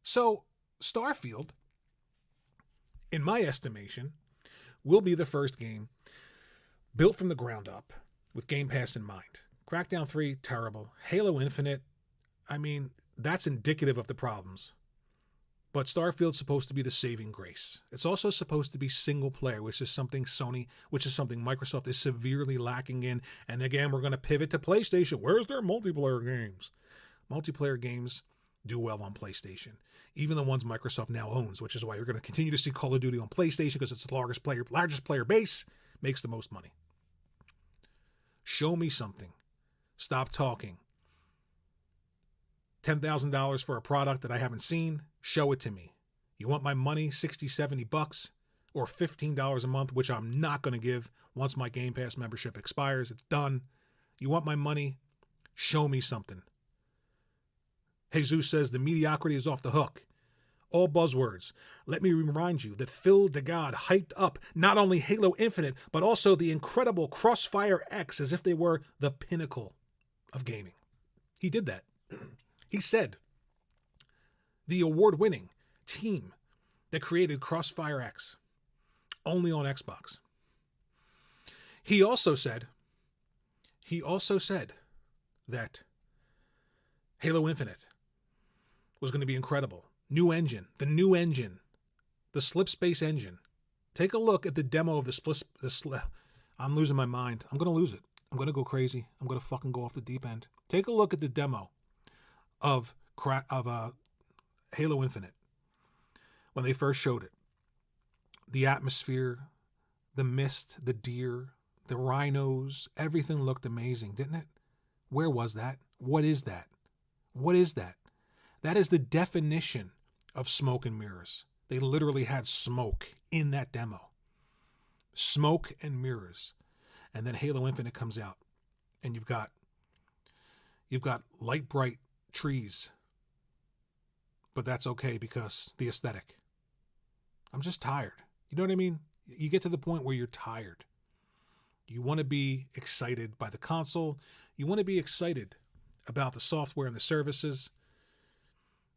So, Starfield, in my estimation, will be the first game built from the ground up with Game Pass in mind. Crackdown 3, terrible. Halo Infinite, that's indicative of the problems. But Starfield's supposed to be the saving grace. It's also supposed to be single player, which is something Microsoft is severely lacking in. And again, we're going to pivot to PlayStation. Where's their multiplayer games? Multiplayer games do well on PlayStation. Even the ones Microsoft now owns, which is why you're going to continue to see Call of Duty on PlayStation because it's the largest player base, makes the most money. Show me something. Stop talking. $10,000 for a product that I haven't seen, show it to me. You want my money, $60, $70, or $15 a month, which I'm not going to give once my Game Pass membership expires. It's done. You want my money, show me something. Jesus says the mediocrity is off the hook. All buzzwords. Let me remind you that Phil DeGod hyped up not only Halo Infinite, but also the incredible Crossfire X as if they were the pinnacle of gaming. He did that. He said the award-winning team that created Crossfire X only on Xbox. He also said that Halo Infinite was going to be incredible. New engine, the Slipspace engine. Take a look at the demo of I'm losing my mind. I'm going to lose it. I'm going to go crazy. I'm going to fucking go off the deep end. Take a look at the demo of Halo Infinite when they first showed it. The atmosphere, the mist, the deer, the rhinos, everything looked amazing, didn't it? Where was that? What is that? What is that? That is the definition of smoke and mirrors. They literally had smoke in that demo. Smoke and mirrors. And then Halo Infinite comes out, and you've got light bright trees. But that's okay because the aesthetic. I'm just tired. You know what I mean? You get to the point where you're tired. You want to be excited by the console. You want to be excited about the software and the services.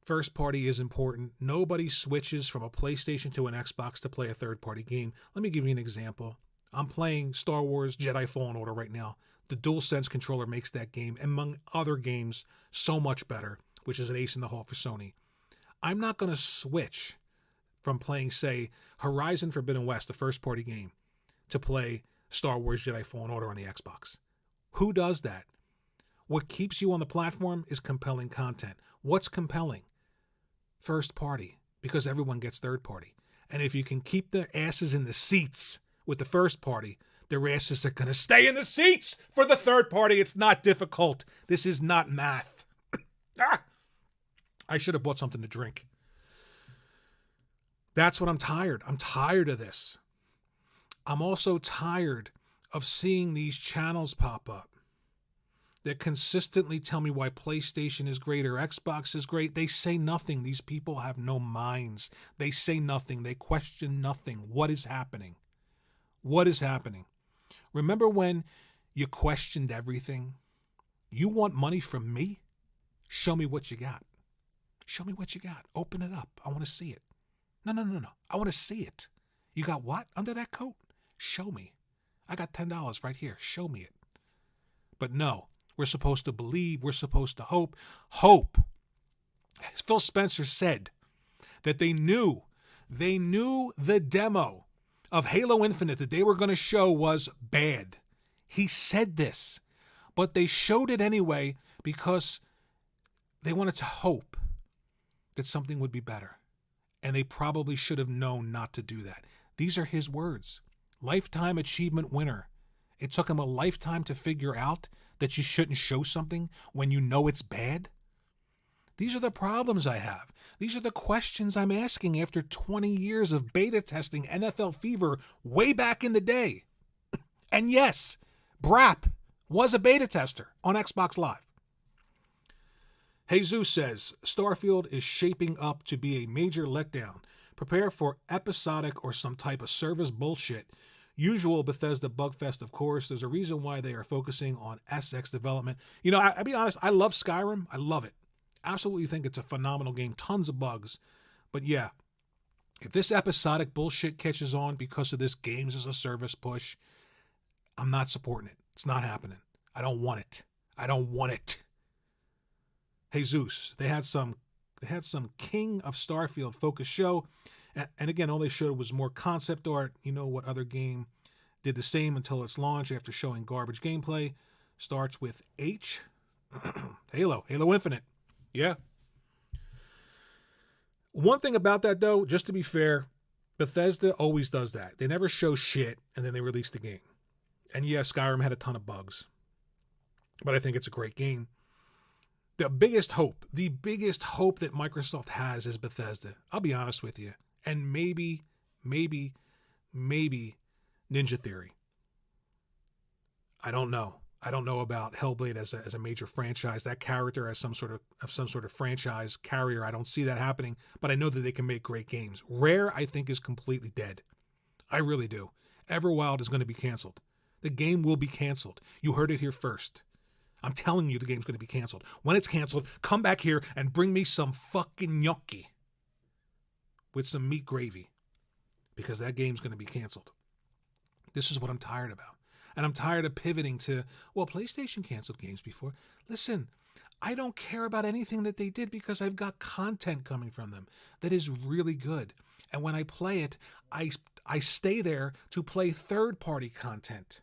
First party is important. Nobody switches from a PlayStation to an Xbox to play a third-party game. Let me give you an example. I'm playing Star Wars Jedi Fallen Order right now. The DualSense controller makes that game, among other games, so much better, which is an ace in the hole for Sony. I'm not going to switch from playing, say, Horizon Forbidden West, the first-party game, to play Star Wars Jedi Fallen Order on the Xbox. Who does that? What keeps you on the platform is compelling content. What's compelling? First party, because everyone gets third party. And if you can keep their asses in the seats with the first party, their asses are going to stay in the seats for the third party. It's not difficult. This is not math. I should have bought something to drink. That's what I'm tired. I'm tired of this. I'm also tired of seeing these channels pop up that consistently tell me why PlayStation is great or Xbox is great. They say nothing. These people have no minds. They say nothing. They question nothing. What is happening? What is happening? Remember when you questioned everything? You want money from me? Show me what you got. Show me what you got. Open it up. I want to see it. No. I want to see it. You got what under that coat? Show me. I got $10 right here. Show me it. But no, we're supposed to believe. We're supposed to hope. Hope. Phil Spencer said that they knew the demo of Halo Infinite that they were going to show was bad. He said this, but they showed it anyway because they wanted to hope that something would be better. And they probably should have known not to do that. These are his words. Lifetime achievement winner. It took him a lifetime to figure out that you shouldn't show something when you know it's bad. These are the problems I have. These are the questions I'm asking after 20 years of beta testing NFL Fever way back in the day. And yes, Brap was a beta tester on Xbox Live. Jesus says, Starfield is shaping up to be a major letdown. Prepare for episodic or some type of service bullshit. Usual Bethesda bugfest, of course. There's a reason why they are focusing on SX development. You know, I'll be honest, I love Skyrim. I love it. Absolutely think it's a phenomenal game. Tons of bugs. But yeah, if this episodic bullshit catches on because of this games as a service push, I'm not supporting it. It's not happening. I don't want it. I don't want it. Jesus, they had some King of Starfield focused show. And again, all they showed was more concept art. You know what other game did the same until its launch after showing garbage gameplay? Starts with H. Halo Infinite. Yeah. One thing about that, though, just to be fair, Bethesda always does that. They never show shit, and then they release the game. And yeah, Skyrim had a ton of bugs. But I think it's a great game. The biggest hope that Microsoft has is Bethesda. I'll be honest with you. And maybe Ninja Theory. I don't know. I don't know about Hellblade as a major franchise. That character as some sort of franchise carrier. I don't see that happening, but I know that they can make great games. Rare, I think, is completely dead. I really do. Everwild is going to be canceled. The game will be canceled. You heard it here first. I'm telling you the game's going to be canceled. When it's canceled, come back here and bring me some fucking gnocchi with some meat gravy, because that game's going to be canceled. This is what I'm tired about. And I'm tired of pivoting to, well, PlayStation canceled games before. Listen, I don't care about anything that they did because I've got content coming from them that is really good. And when I play it, I stay there to play third-party content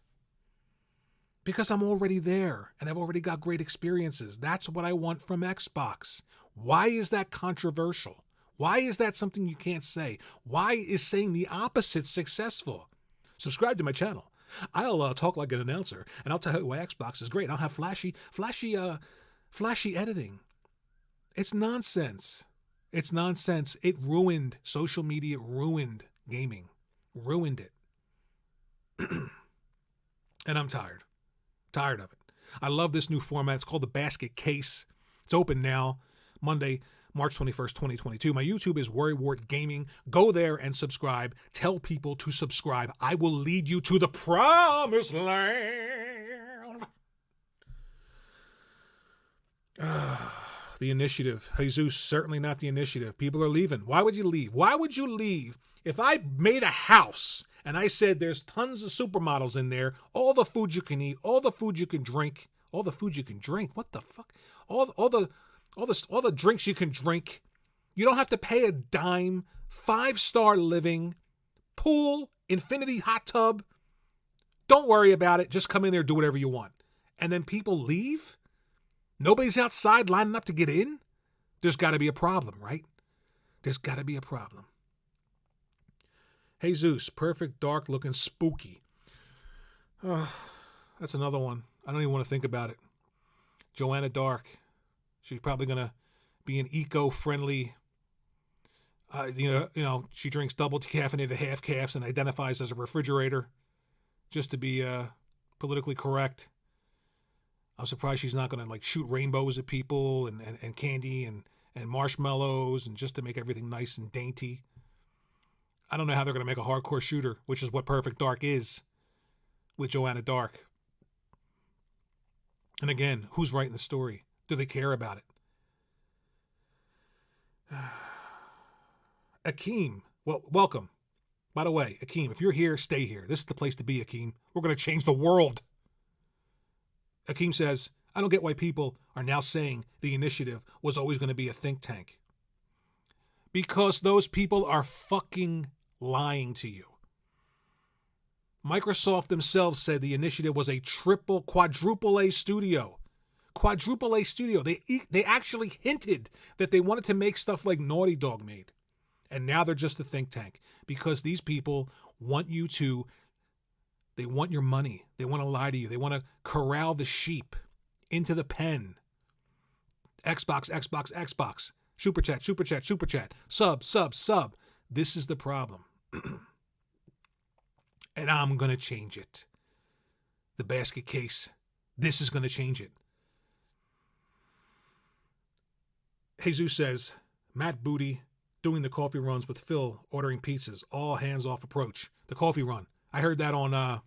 because I'm already there and I've already got great experiences. That's what I want from Xbox. Why is that controversial? Why is that something you can't say? Why is saying the opposite successful? Subscribe to my channel. I'll talk like an announcer, and I'll tell you why Xbox is great. I'll have flashy editing. It's nonsense. It's nonsense. It ruined social media, ruined gaming, ruined it. And I'm tired of it. I love this new format. It's called The Basket Case. It's open now, Monday, March 21st, 2022. My YouTube is Worrywart Gaming. Go there and subscribe. Tell people to subscribe. I will lead you to the promised land. The initiative. Jesus, certainly not the initiative. People are leaving. Why would you leave? Why would you leave? If I made a house and I said there's tons of supermodels in there, all the food you can eat, all the food you can drink, all the food you can drink. What the fuck? All the drinks you can drink. You don't have to pay a dime. 5-star living, pool, infinity hot tub. Don't worry about it. Just come in there, do whatever you want. And then people leave? Nobody's outside lining up to get in? There's got to be a problem, right? There's got to be a problem. Jesus, perfect, dark, looking spooky. That's another one. I don't even want to think about it. Joanna Dark. She's probably going to be an eco-friendly, she drinks double decaffeinated half calves and identifies as a refrigerator just to be politically correct. I'm surprised she's not going to shoot rainbows at people and candy and marshmallows and just to make everything nice and dainty. I don't know how they're going to make a hardcore shooter, which is what Perfect Dark is, with Joanna Dark. And again, who's writing the story? Do they care about it? Akeem, well, welcome. By the way, Akeem, if you're here, stay here. This is the place to be, Akeem. We're going to change the world. Akeem says, I don't get why people are now saying the initiative was always going to be a think tank. Because those people are fucking lying to you. Microsoft themselves said the initiative was a quadruple A studio. Quadruple A studio. They actually hinted that they wanted to make stuff like Naughty Dog made. And now they're just a think tank. Because these people want they want your money. They want to lie to you. They want to corral the sheep into the pen. Xbox. Super chat. Sub. This is the problem. And I'm going to change it. The basket case. This is going to change it. Jesus says, Matt Booty doing the coffee runs with Phil, ordering pizzas, all hands off approach. The coffee run. I heard that on, I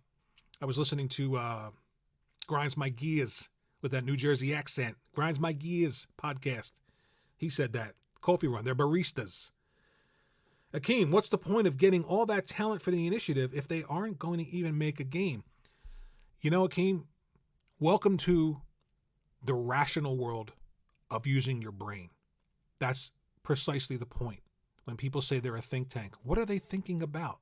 was listening to Grinds My Gears with that New Jersey accent. Grinds My Gears podcast. He said that. Coffee run. They're baristas. Akeem, what's the point of getting all that talent for the initiative if they aren't going to even make a game? You know, Akeem, welcome to the rational world of using your brain. That's precisely the point. When people say they're a think tank, what are they thinking about?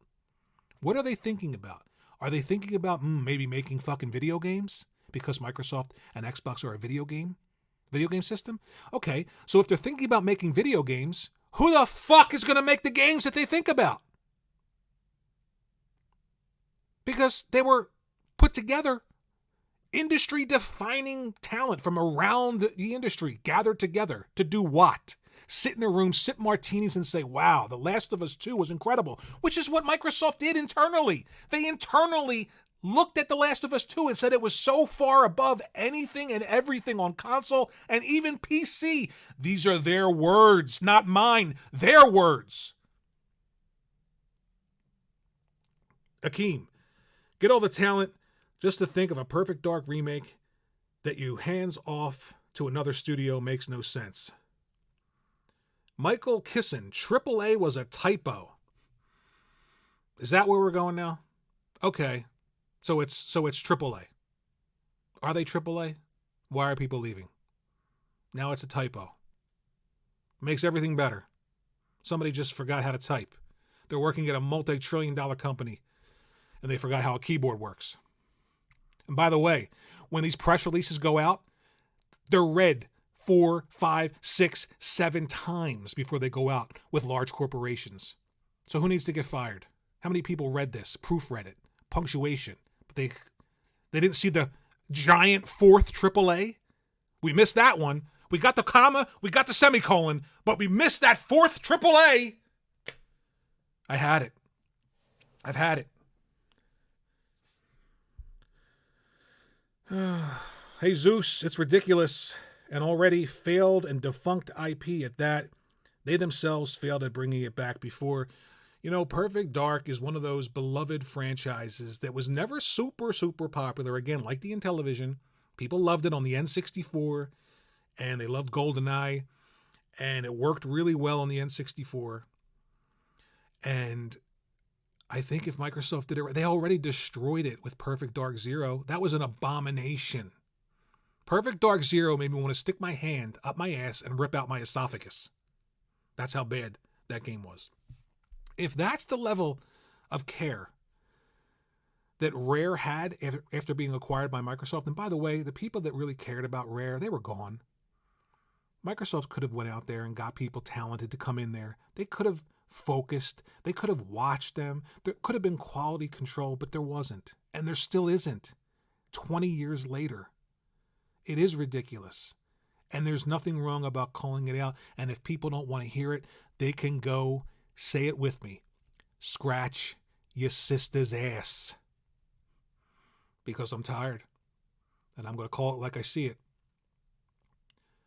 What are they thinking about? Are they thinking about maybe making fucking video games? Because Microsoft and Xbox are a video game system? Okay, so if they're thinking about making video games, who the fuck is going to make the games that they think about? Because they were put together, industry-defining talent from around the industry gathered together to do what? Sit in a room, sip martinis, and say, wow, The Last of Us 2 was incredible, which is what Microsoft did internally. They internally looked at The Last of Us 2 and said it was so far above anything and everything on console and even PC. These are their words, not mine. Their words. Akeem, get all the talent just to think of a Perfect Dark remake that you hands off to another studio makes no sense. Michael Kissin, AAA was a typo. Is that where we're going now? Okay. So it's AAA. Are they AAA? Why are people leaving? Now it's a typo. Makes everything better. Somebody just forgot how to type. They're working at a multi-trillion-dollar company, and they forgot how a keyboard works. And by the way, when these press releases go out, they're read 4, 5, 6, 7 times before they go out with large corporations. So who needs to get fired? How many people read this, proofread it, punctuation? But they didn't see the giant 4th AAA? We missed that one. We got the comma, we got the semicolon, but we missed that 4th AAA. I had it. I've had it. Hey, Zeus, it's ridiculous. An already failed and defunct IP at that. They themselves failed at bringing it back before. You know, Perfect Dark is one of those beloved franchises that was never super, super popular. Again, like the Intellivision, people loved it on the N64, and they loved GoldenEye, and it worked really well on the N64. And I think if Microsoft did it, they already destroyed it with Perfect Dark Zero. That was an abomination. Perfect Dark Zero made me want to stick my hand up my ass and rip out my esophagus. That's how bad that game was. If that's the level of care that Rare had after being acquired by Microsoft, and by the way, the people that really cared about Rare, they were gone. Microsoft could have went out there and got people talented to come in there. They could have focused. They could have watched them. There could have been quality control, but there wasn't. And there still isn't. 20 years later. It is ridiculous. And there's nothing wrong about calling it out. And if people don't want to hear it, they can go say it with me. Scratch your sister's ass. Because I'm tired. And I'm going to call it like I see it.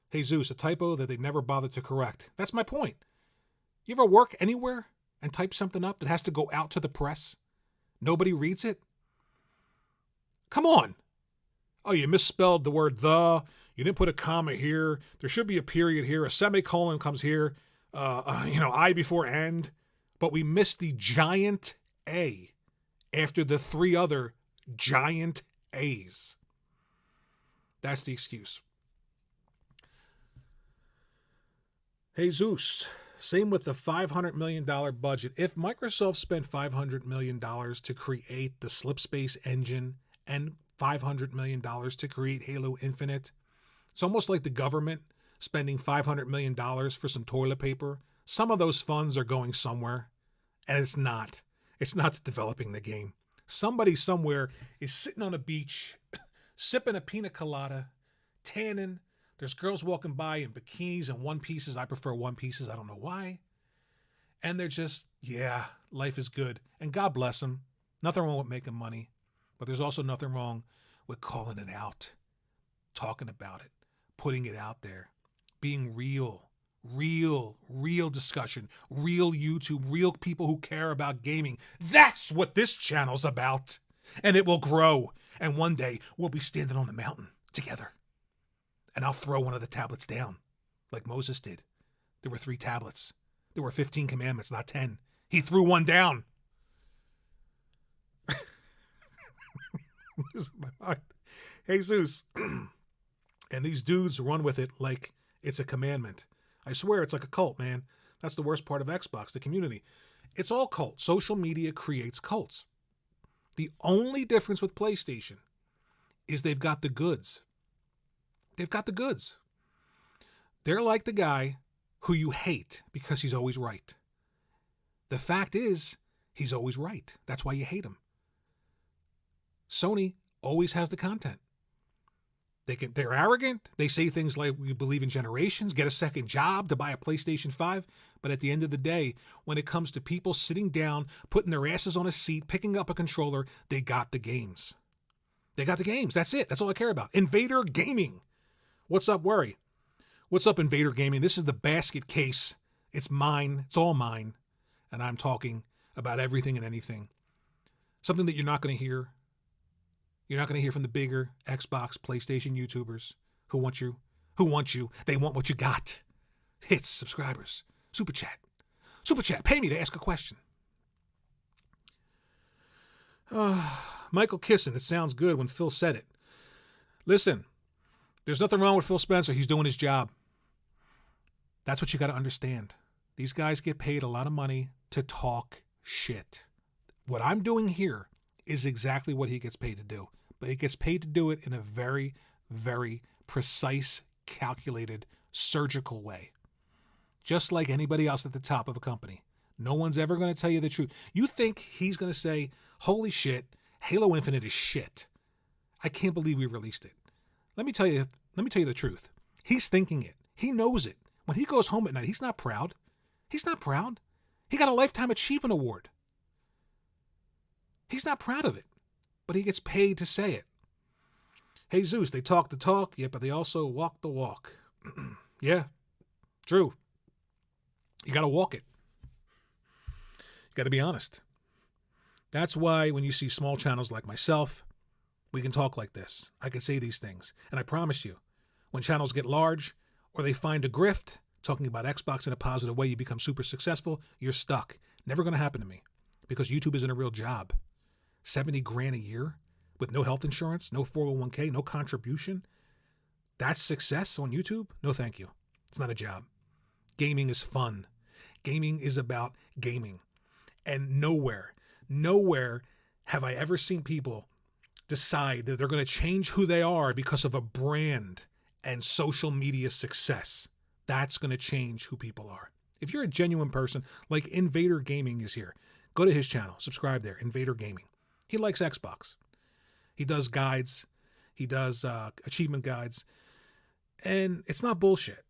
Hey, Zeus, a typo that they never bothered to correct. That's my point. You ever work anywhere and type something up that has to go out to the press? Nobody reads it? Come on. Oh, you misspelled the word the. You didn't put a comma here. There should be a period here. A semicolon comes here. I before and. But we missed the giant A after the 3 other giant A's. That's the excuse. Hey, Zeus. Same with the $500 million budget. If Microsoft spent $500 million to create the Slipspace engine and $500 million to create Halo Infinite, it's almost like the government spending $500 million for some toilet paper. Some of those funds are going somewhere, and it's not. It's not developing the game. Somebody somewhere is sitting on a beach, sipping a pina colada, tanning. There's girls walking by in bikinis and one pieces. I prefer one pieces. I don't know why. And they're just, yeah, life is good. And God bless them. Nothing wrong with making money. But there's also nothing wrong with calling it out, talking about it, putting it out there, being real discussion, real YouTube, real people who care about gaming. That's what this channel's about. And it will grow. And one day we'll be standing on the mountain together. And I'll throw one of the tablets down, like Moses did. There were 3 tablets. There were 15 commandments, not 10. He threw one down. This is my mind. Hey, Zeus. And these dudes run with it like it's a commandment. I swear it's like a cult, man. That's the worst part of Xbox, the community. It's all cult. Social media creates cults. The only difference with PlayStation is they've got the goods. They've got the goods. They're like the guy who you hate because he's always right. The fact is, he's always right. That's why you hate him. Sony always has the content. They're arrogant. They say things like, we believe in generations, get a second job to buy a PlayStation 5. But at the end of the day, when it comes to people sitting down, putting their asses on a seat, picking up a controller, they got the games. They got the games. That's it. That's all I care about. Invader Gaming. What's up, Worry? What's up, Invader Gaming? This is the basket case. It's mine. It's all mine. And I'm talking about everything and anything. Something that you're not going to hear. You're not going to hear from the bigger Xbox, PlayStation YouTubers who want you. They want what you got. Hits, subscribers, super chat. Super chat. Pay me to ask a question. Michael Kissin. It sounds good when Phil said it. Listen, there's nothing wrong with Phil Spencer. He's doing his job. That's what you got to understand. These guys get paid a lot of money to talk shit. What I'm doing here is exactly what he gets paid to do. But he gets paid to do it in a very, very precise, calculated, surgical way. Just like anybody else at the top of a company. No one's ever going to tell you the truth. You think he's going to say, holy shit, Halo Infinite is shit. I can't believe we released it. Let me tell you the truth. He's thinking it. He knows it. When he goes home at night, he's not proud. He's not proud. He got a Lifetime Achievement Award. He's not proud of it, but he gets paid to say it. Hey, Zeus, they talk the talk, yeah, but they also walk the walk. Yeah, true. You got to walk it. You got to be honest. That's why when you see small channels like myself, we can talk like this. I can say these things. And I promise you, when channels get large or they find a grift, talking about Xbox in a positive way, you become super successful, you're stuck. Never going to happen to me because YouTube isn't a real job. 70 grand a year with no health insurance, no 401k, no contribution. That's success on YouTube? No, thank you. It's not a job. Gaming is fun. Gaming is about gaming. And nowhere have I ever seen people decide that they're going to change who they are because of a brand and social media success. That's going to change who people are. If you're a genuine person, like Invader Gaming is here, go to his channel, subscribe there, Invader Gaming. He likes Xbox. He does guides. He does achievement guides. And it's not bullshit.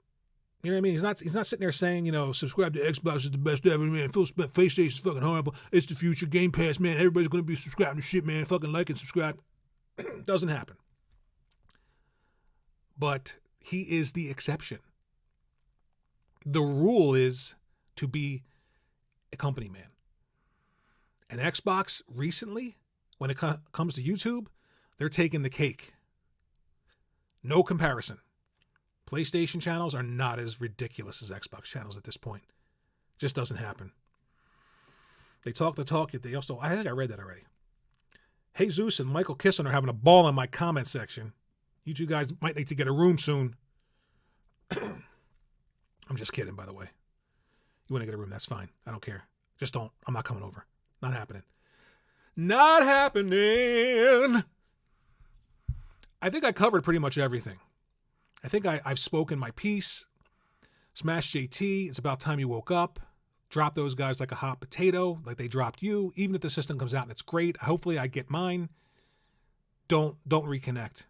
You know what I mean? He's not sitting there saying, subscribe to Xbox is the best ever, man. PlayStation's fucking horrible. It's the future. Game Pass, man. Everybody's going to be subscribing to shit, man. Fucking like and subscribe. Doesn't happen. But he is the exception. The rule is to be a company man. And Xbox recently, when it comes to YouTube, they're taking the cake. No comparison. PlayStation channels are not as ridiculous as Xbox channels at this point. Just doesn't happen. They talk the talk, yet they also... I think I read that already. Hey, Zeus and Michael Kissin are having a ball in my comment section. You two guys might need to get a room soon. I'm just kidding, by the way. You want to get a room, that's fine. I don't care. Just don't. I'm not coming over. Not happening. Not happening. I think I covered pretty much everything. I think I've spoken my piece. Smash JT, it's about time you woke up. Drop those guys like a hot potato, like they dropped you. Even if the system comes out and it's great, hopefully I get mine. Don't reconnect.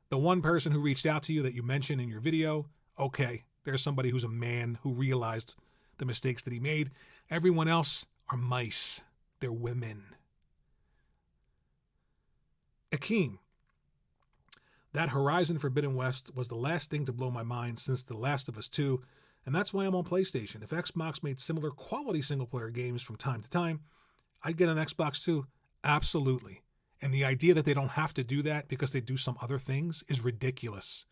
The one person who reached out to you that you mentioned in your video, okay, there's somebody who's a man who realized the mistakes that he made. Everyone else are mice. They're women. Akeem. That Horizon Forbidden West was the last thing to blow my mind since The Last of Us 2, and that's why I'm on PlayStation. If Xbox made similar quality single-player games from time to time, I'd get an Xbox too. Absolutely. And the idea that they don't have to do that because they do some other things is ridiculous.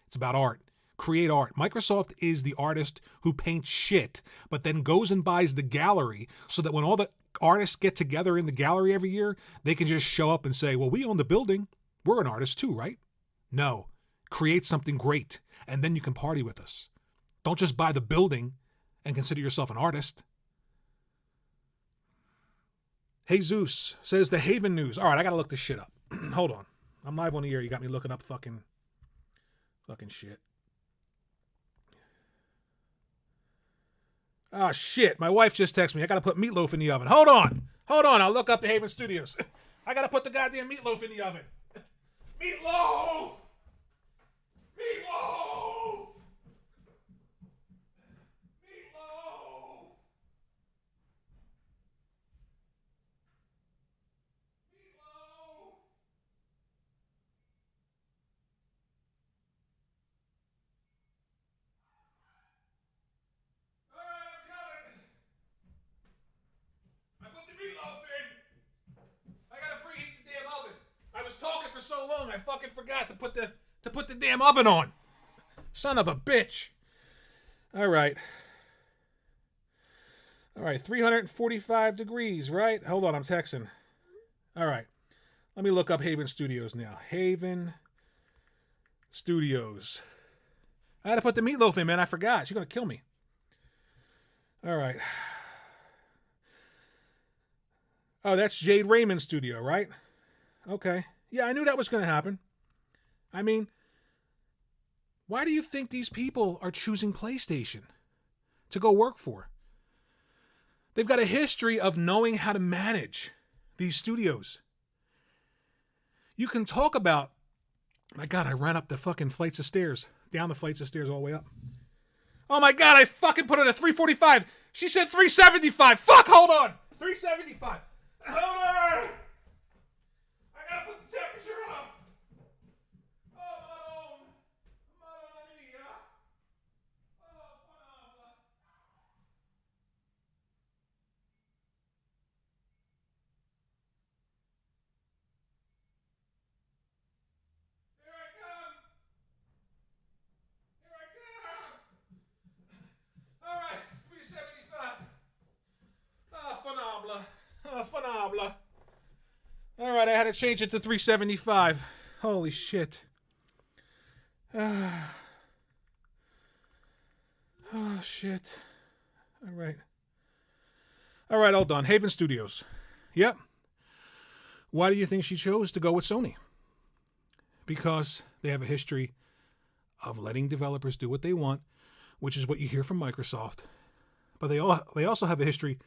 It's about art. Create art. Microsoft is the artist who paints shit, but then goes and buys the gallery so that when all the artists get together in the gallery every year, they can just show up and say, well, we own the building. We're an artist too, right? No. Create something great, and then you can party with us. Don't just buy the building and consider yourself an artist. Hey Zeus says the Haven News. All right, I got to look this shit up. Hold on. I'm live on the air. You got me looking up fucking shit. Oh, shit. My wife just texted me. I got to put meatloaf in the oven. Hold on. I'll look up the Haven Studios. I got to put the goddamn meatloaf in the oven. Meatloaf! Meatloaf! Meatloaf! Meatloaf! All right, I'm coming. I put the meatloaf in. I gotta preheat the damn oven. I was talking for so long, I fucking forgot to put the damn oven on. Son of a bitch. All right. 345 degrees, right? Hold on, I'm texting. All right. Let me look up Haven Studios now. Haven Studios. I had to put the meatloaf in, man. I forgot. She's going to kill me. All right. Oh, that's Jade Raymond's studio, right? Okay. Yeah, I knew that was going to happen. I mean, why do you think these people are choosing PlayStation to go work for? They've got a history of knowing how to manage these studios. You can talk about, my God, I ran up the fucking flights of stairs, down the flights of stairs all the way up. Oh my God, I fucking put it at 345. She said 375. Fuck, hold on. 375. Hold on. I gotta put the temperature up. Oh, Mamma mia. Oh, here I come. Here I come. All right, 375. Ah, phenomenal. Ah, phenomenal. All right, I had to change it to 375. Holy shit. Oh, shit. All right. All right, all done. Haven Studios. Yep. Why do you think she chose to go with Sony? Because they have a history of letting developers do what they want, which is what you hear from Microsoft. But they also have a history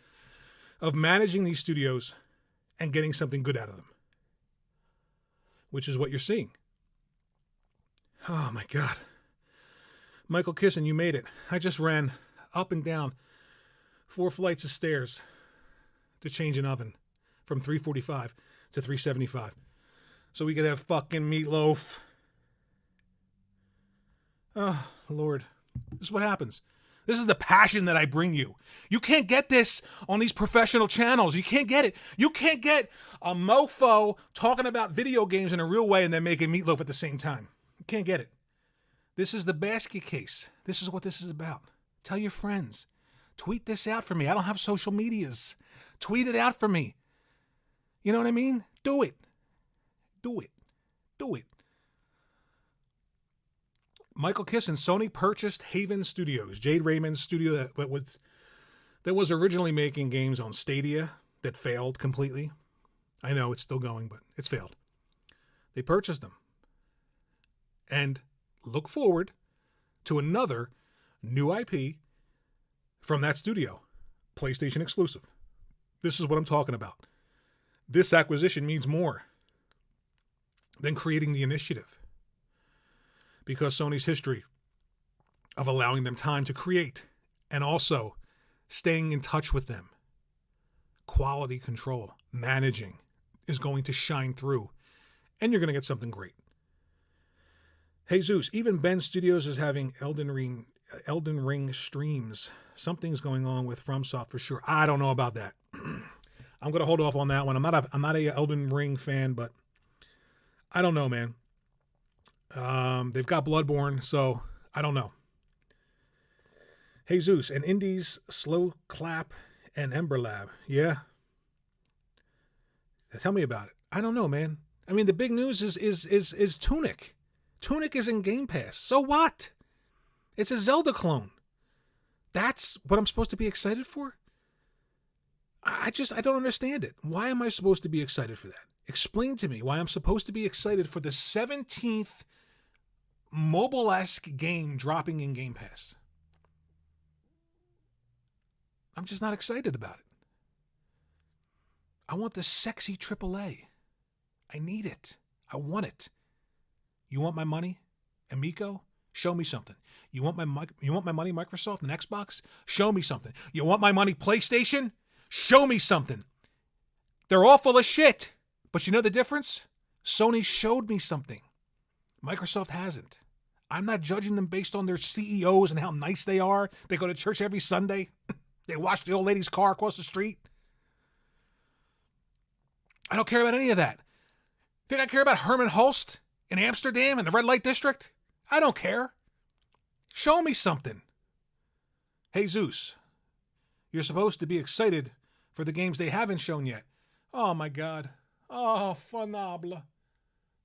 of managing these studios and getting something good out of them, which is what you're seeing. Oh, my God. Michael Kissin, you made it. I just ran up and down 4 flights of stairs to change an oven from 345 to 375 so we could have fucking meatloaf. Oh, Lord. This is what happens. This is the passion that I bring you. You can't get this on these professional channels. You can't get it. You can't get a mofo talking about video games in a real way and then making meatloaf at the same time. You can't get it. This is the basket case. This is what this is about. Tell your friends. Tweet this out for me. I don't have social medias. Tweet it out for me. You know what I mean? Do it. Do it. Do it. Michael Kissin, Sony purchased Haven Studios, Jade Raymond's studio that was originally making games on Stadia that failed completely. I know it's still going, but it's failed. They purchased them. And look forward to another new IP from that studio, PlayStation exclusive. This is what I'm talking about. This acquisition means more than creating the initiative, because Sony's history of allowing them time to create and also staying in touch with them, quality control, managing, is going to shine through, and you're going to get something great. Hey Zeus, even Ben Studios is having Elden Ring streams. Something's going on with FromSoft for sure. I don't know about that. I'm going to hold off on that one. I'm not a Elden Ring fan, but I don't know, man. They've got Bloodborne, so I don't know. Hey Zeus, and Indies, Slow Clap, and Ember Lab. Yeah. Tell me about it. I don't know, man. I mean, the big news is Tunic. Tunic is in Game Pass. So what? It's a Zelda clone. That's what I'm supposed to be excited for? I don't understand it. Why am I supposed to be excited for that? Explain to me why I'm supposed to be excited for the 17th mobile-esque game dropping in Game Pass. I'm just not excited about it. I want the sexy AAA. I need it. I want it. You want my money? Amico? Show me something. You want my money, Microsoft and Xbox? Show me something. You want my money, PlayStation? Show me something. They're all full of shit. But you know the difference? Sony showed me something. Microsoft hasn't. I'm not judging them based on their CEOs and how nice they are. They go to church every Sunday. They wash the old lady's car across the street. I don't care about any of that. Think I care about Herman Hulst in Amsterdam in the red light district? I don't care. Show me something. Hey, Zeus, you're supposed to be excited for the games they haven't shown yet. Oh, my God. Oh, fanable.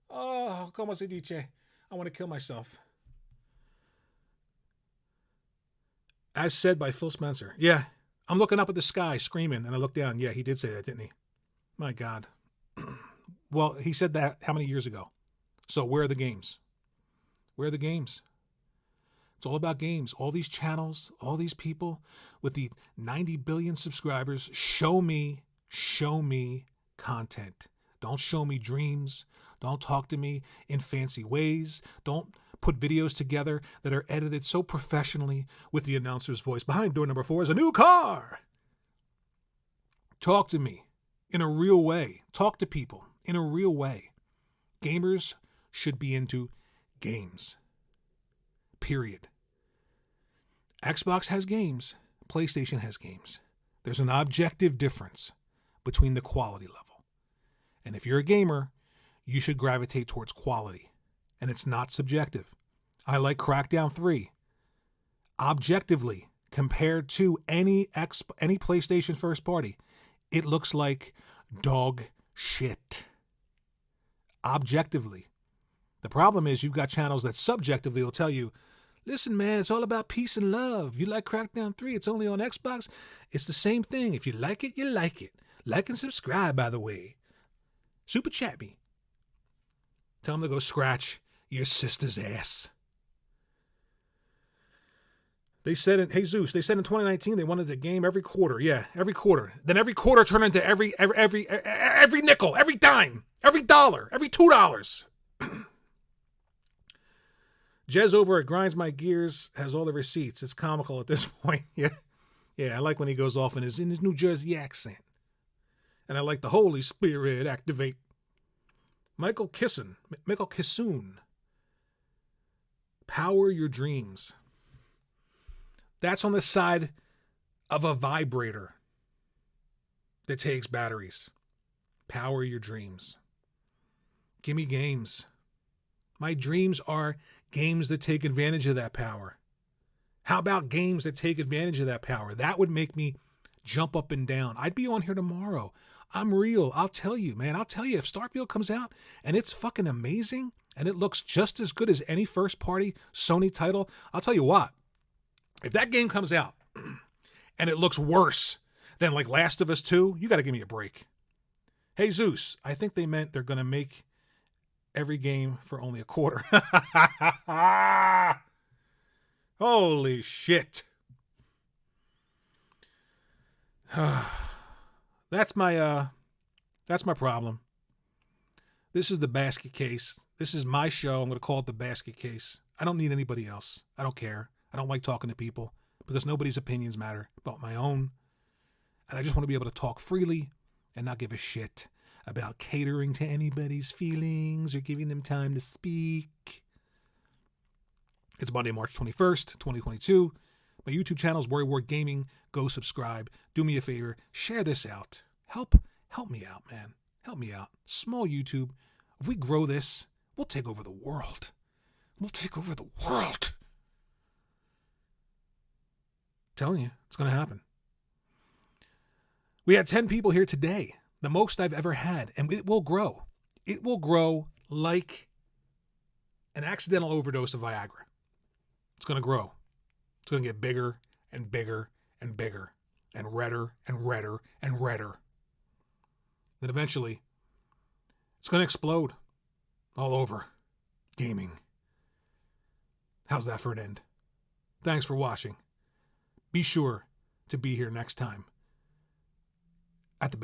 Oh, como se dice? I want to kill myself. As said by Phil Spencer. Yeah, I'm looking up at the sky screaming, and I look down. Yeah, he did say that, didn't he? My God. Well, he said that how many years ago? So where are the games? Where are the games? It's all about games. All these channels, all these people with the 90 billion subscribers, show me content. Don't show me dreams. Don't talk to me in fancy ways. Don't put videos together that are edited so professionally with the announcer's voice. Behind door number 4 is a new car. Talk to me in a real way. Talk to people in a real way. Gamers should be into games. Period. Xbox has games. PlayStation has games. There's an objective difference between the quality level. And if you're a gamer, you should gravitate towards quality. And it's not subjective. I like Crackdown 3. Objectively, compared to any PlayStation first party, it looks like dog shit. Objectively. The problem is you've got channels that subjectively will tell you, listen, man, it's all about peace and love. You like Crackdown 3, it's only on Xbox. It's the same thing. If you like it, you like it. Like and subscribe, by the way. Super chat me. Tell them to go scratch your sister's ass. They said, hey Zeus, they said in 2019 they wanted to game every quarter. Yeah, every quarter. Then every quarter turned into every nickel, every dime, every dollar, every $2. Jez over at Grinds My Gears has all the receipts. It's comical at this point. Yeah, I like when he goes off in his New Jersey accent. And I like the Holy Spirit activate. Michael Kissoon. Power your dreams. That's on the side of a vibrator that takes batteries. Power your dreams. Give me games. My dreams are games that take advantage of that power. How about games that take advantage of that power? That would make me jump up and down. I'd be on here tomorrow. I'm real. I'll tell you, man. I'll tell you, if Starfield comes out and it's fucking amazing and it looks just as good as any first-party Sony title, I'll tell you what. If that game comes out and it looks worse than like Last of Us 2, you got to give me a break. Hey, Zeus, I think they meant they're going to make every game for only a quarter. Holy shit. That's my problem. This is the basket case. This is my show. I'm going to call it the basket case. I don't need anybody else. I don't care. I don't like talking to people because nobody's opinions matter but my own. And I just want to be able to talk freely and not give a shit about catering to anybody's feelings or giving them time to speak. It's Monday, March 21st, 2022. My YouTube channel is Worry Ward Gaming. Go subscribe. Do me a favor. Share this out. Help me out, man. Help me out. Small YouTube. If we grow this, we'll take over the world. We'll take over the world. Telling you, it's going to happen. We had 10 people here today, the most I've ever had, and it will grow. It will grow like an accidental overdose of Viagra. It's going to grow. It's going to get bigger and bigger and bigger and redder and redder and redder. Then eventually, it's going to explode all over gaming. How's that for an end? Thanks for watching. Be sure to be here next time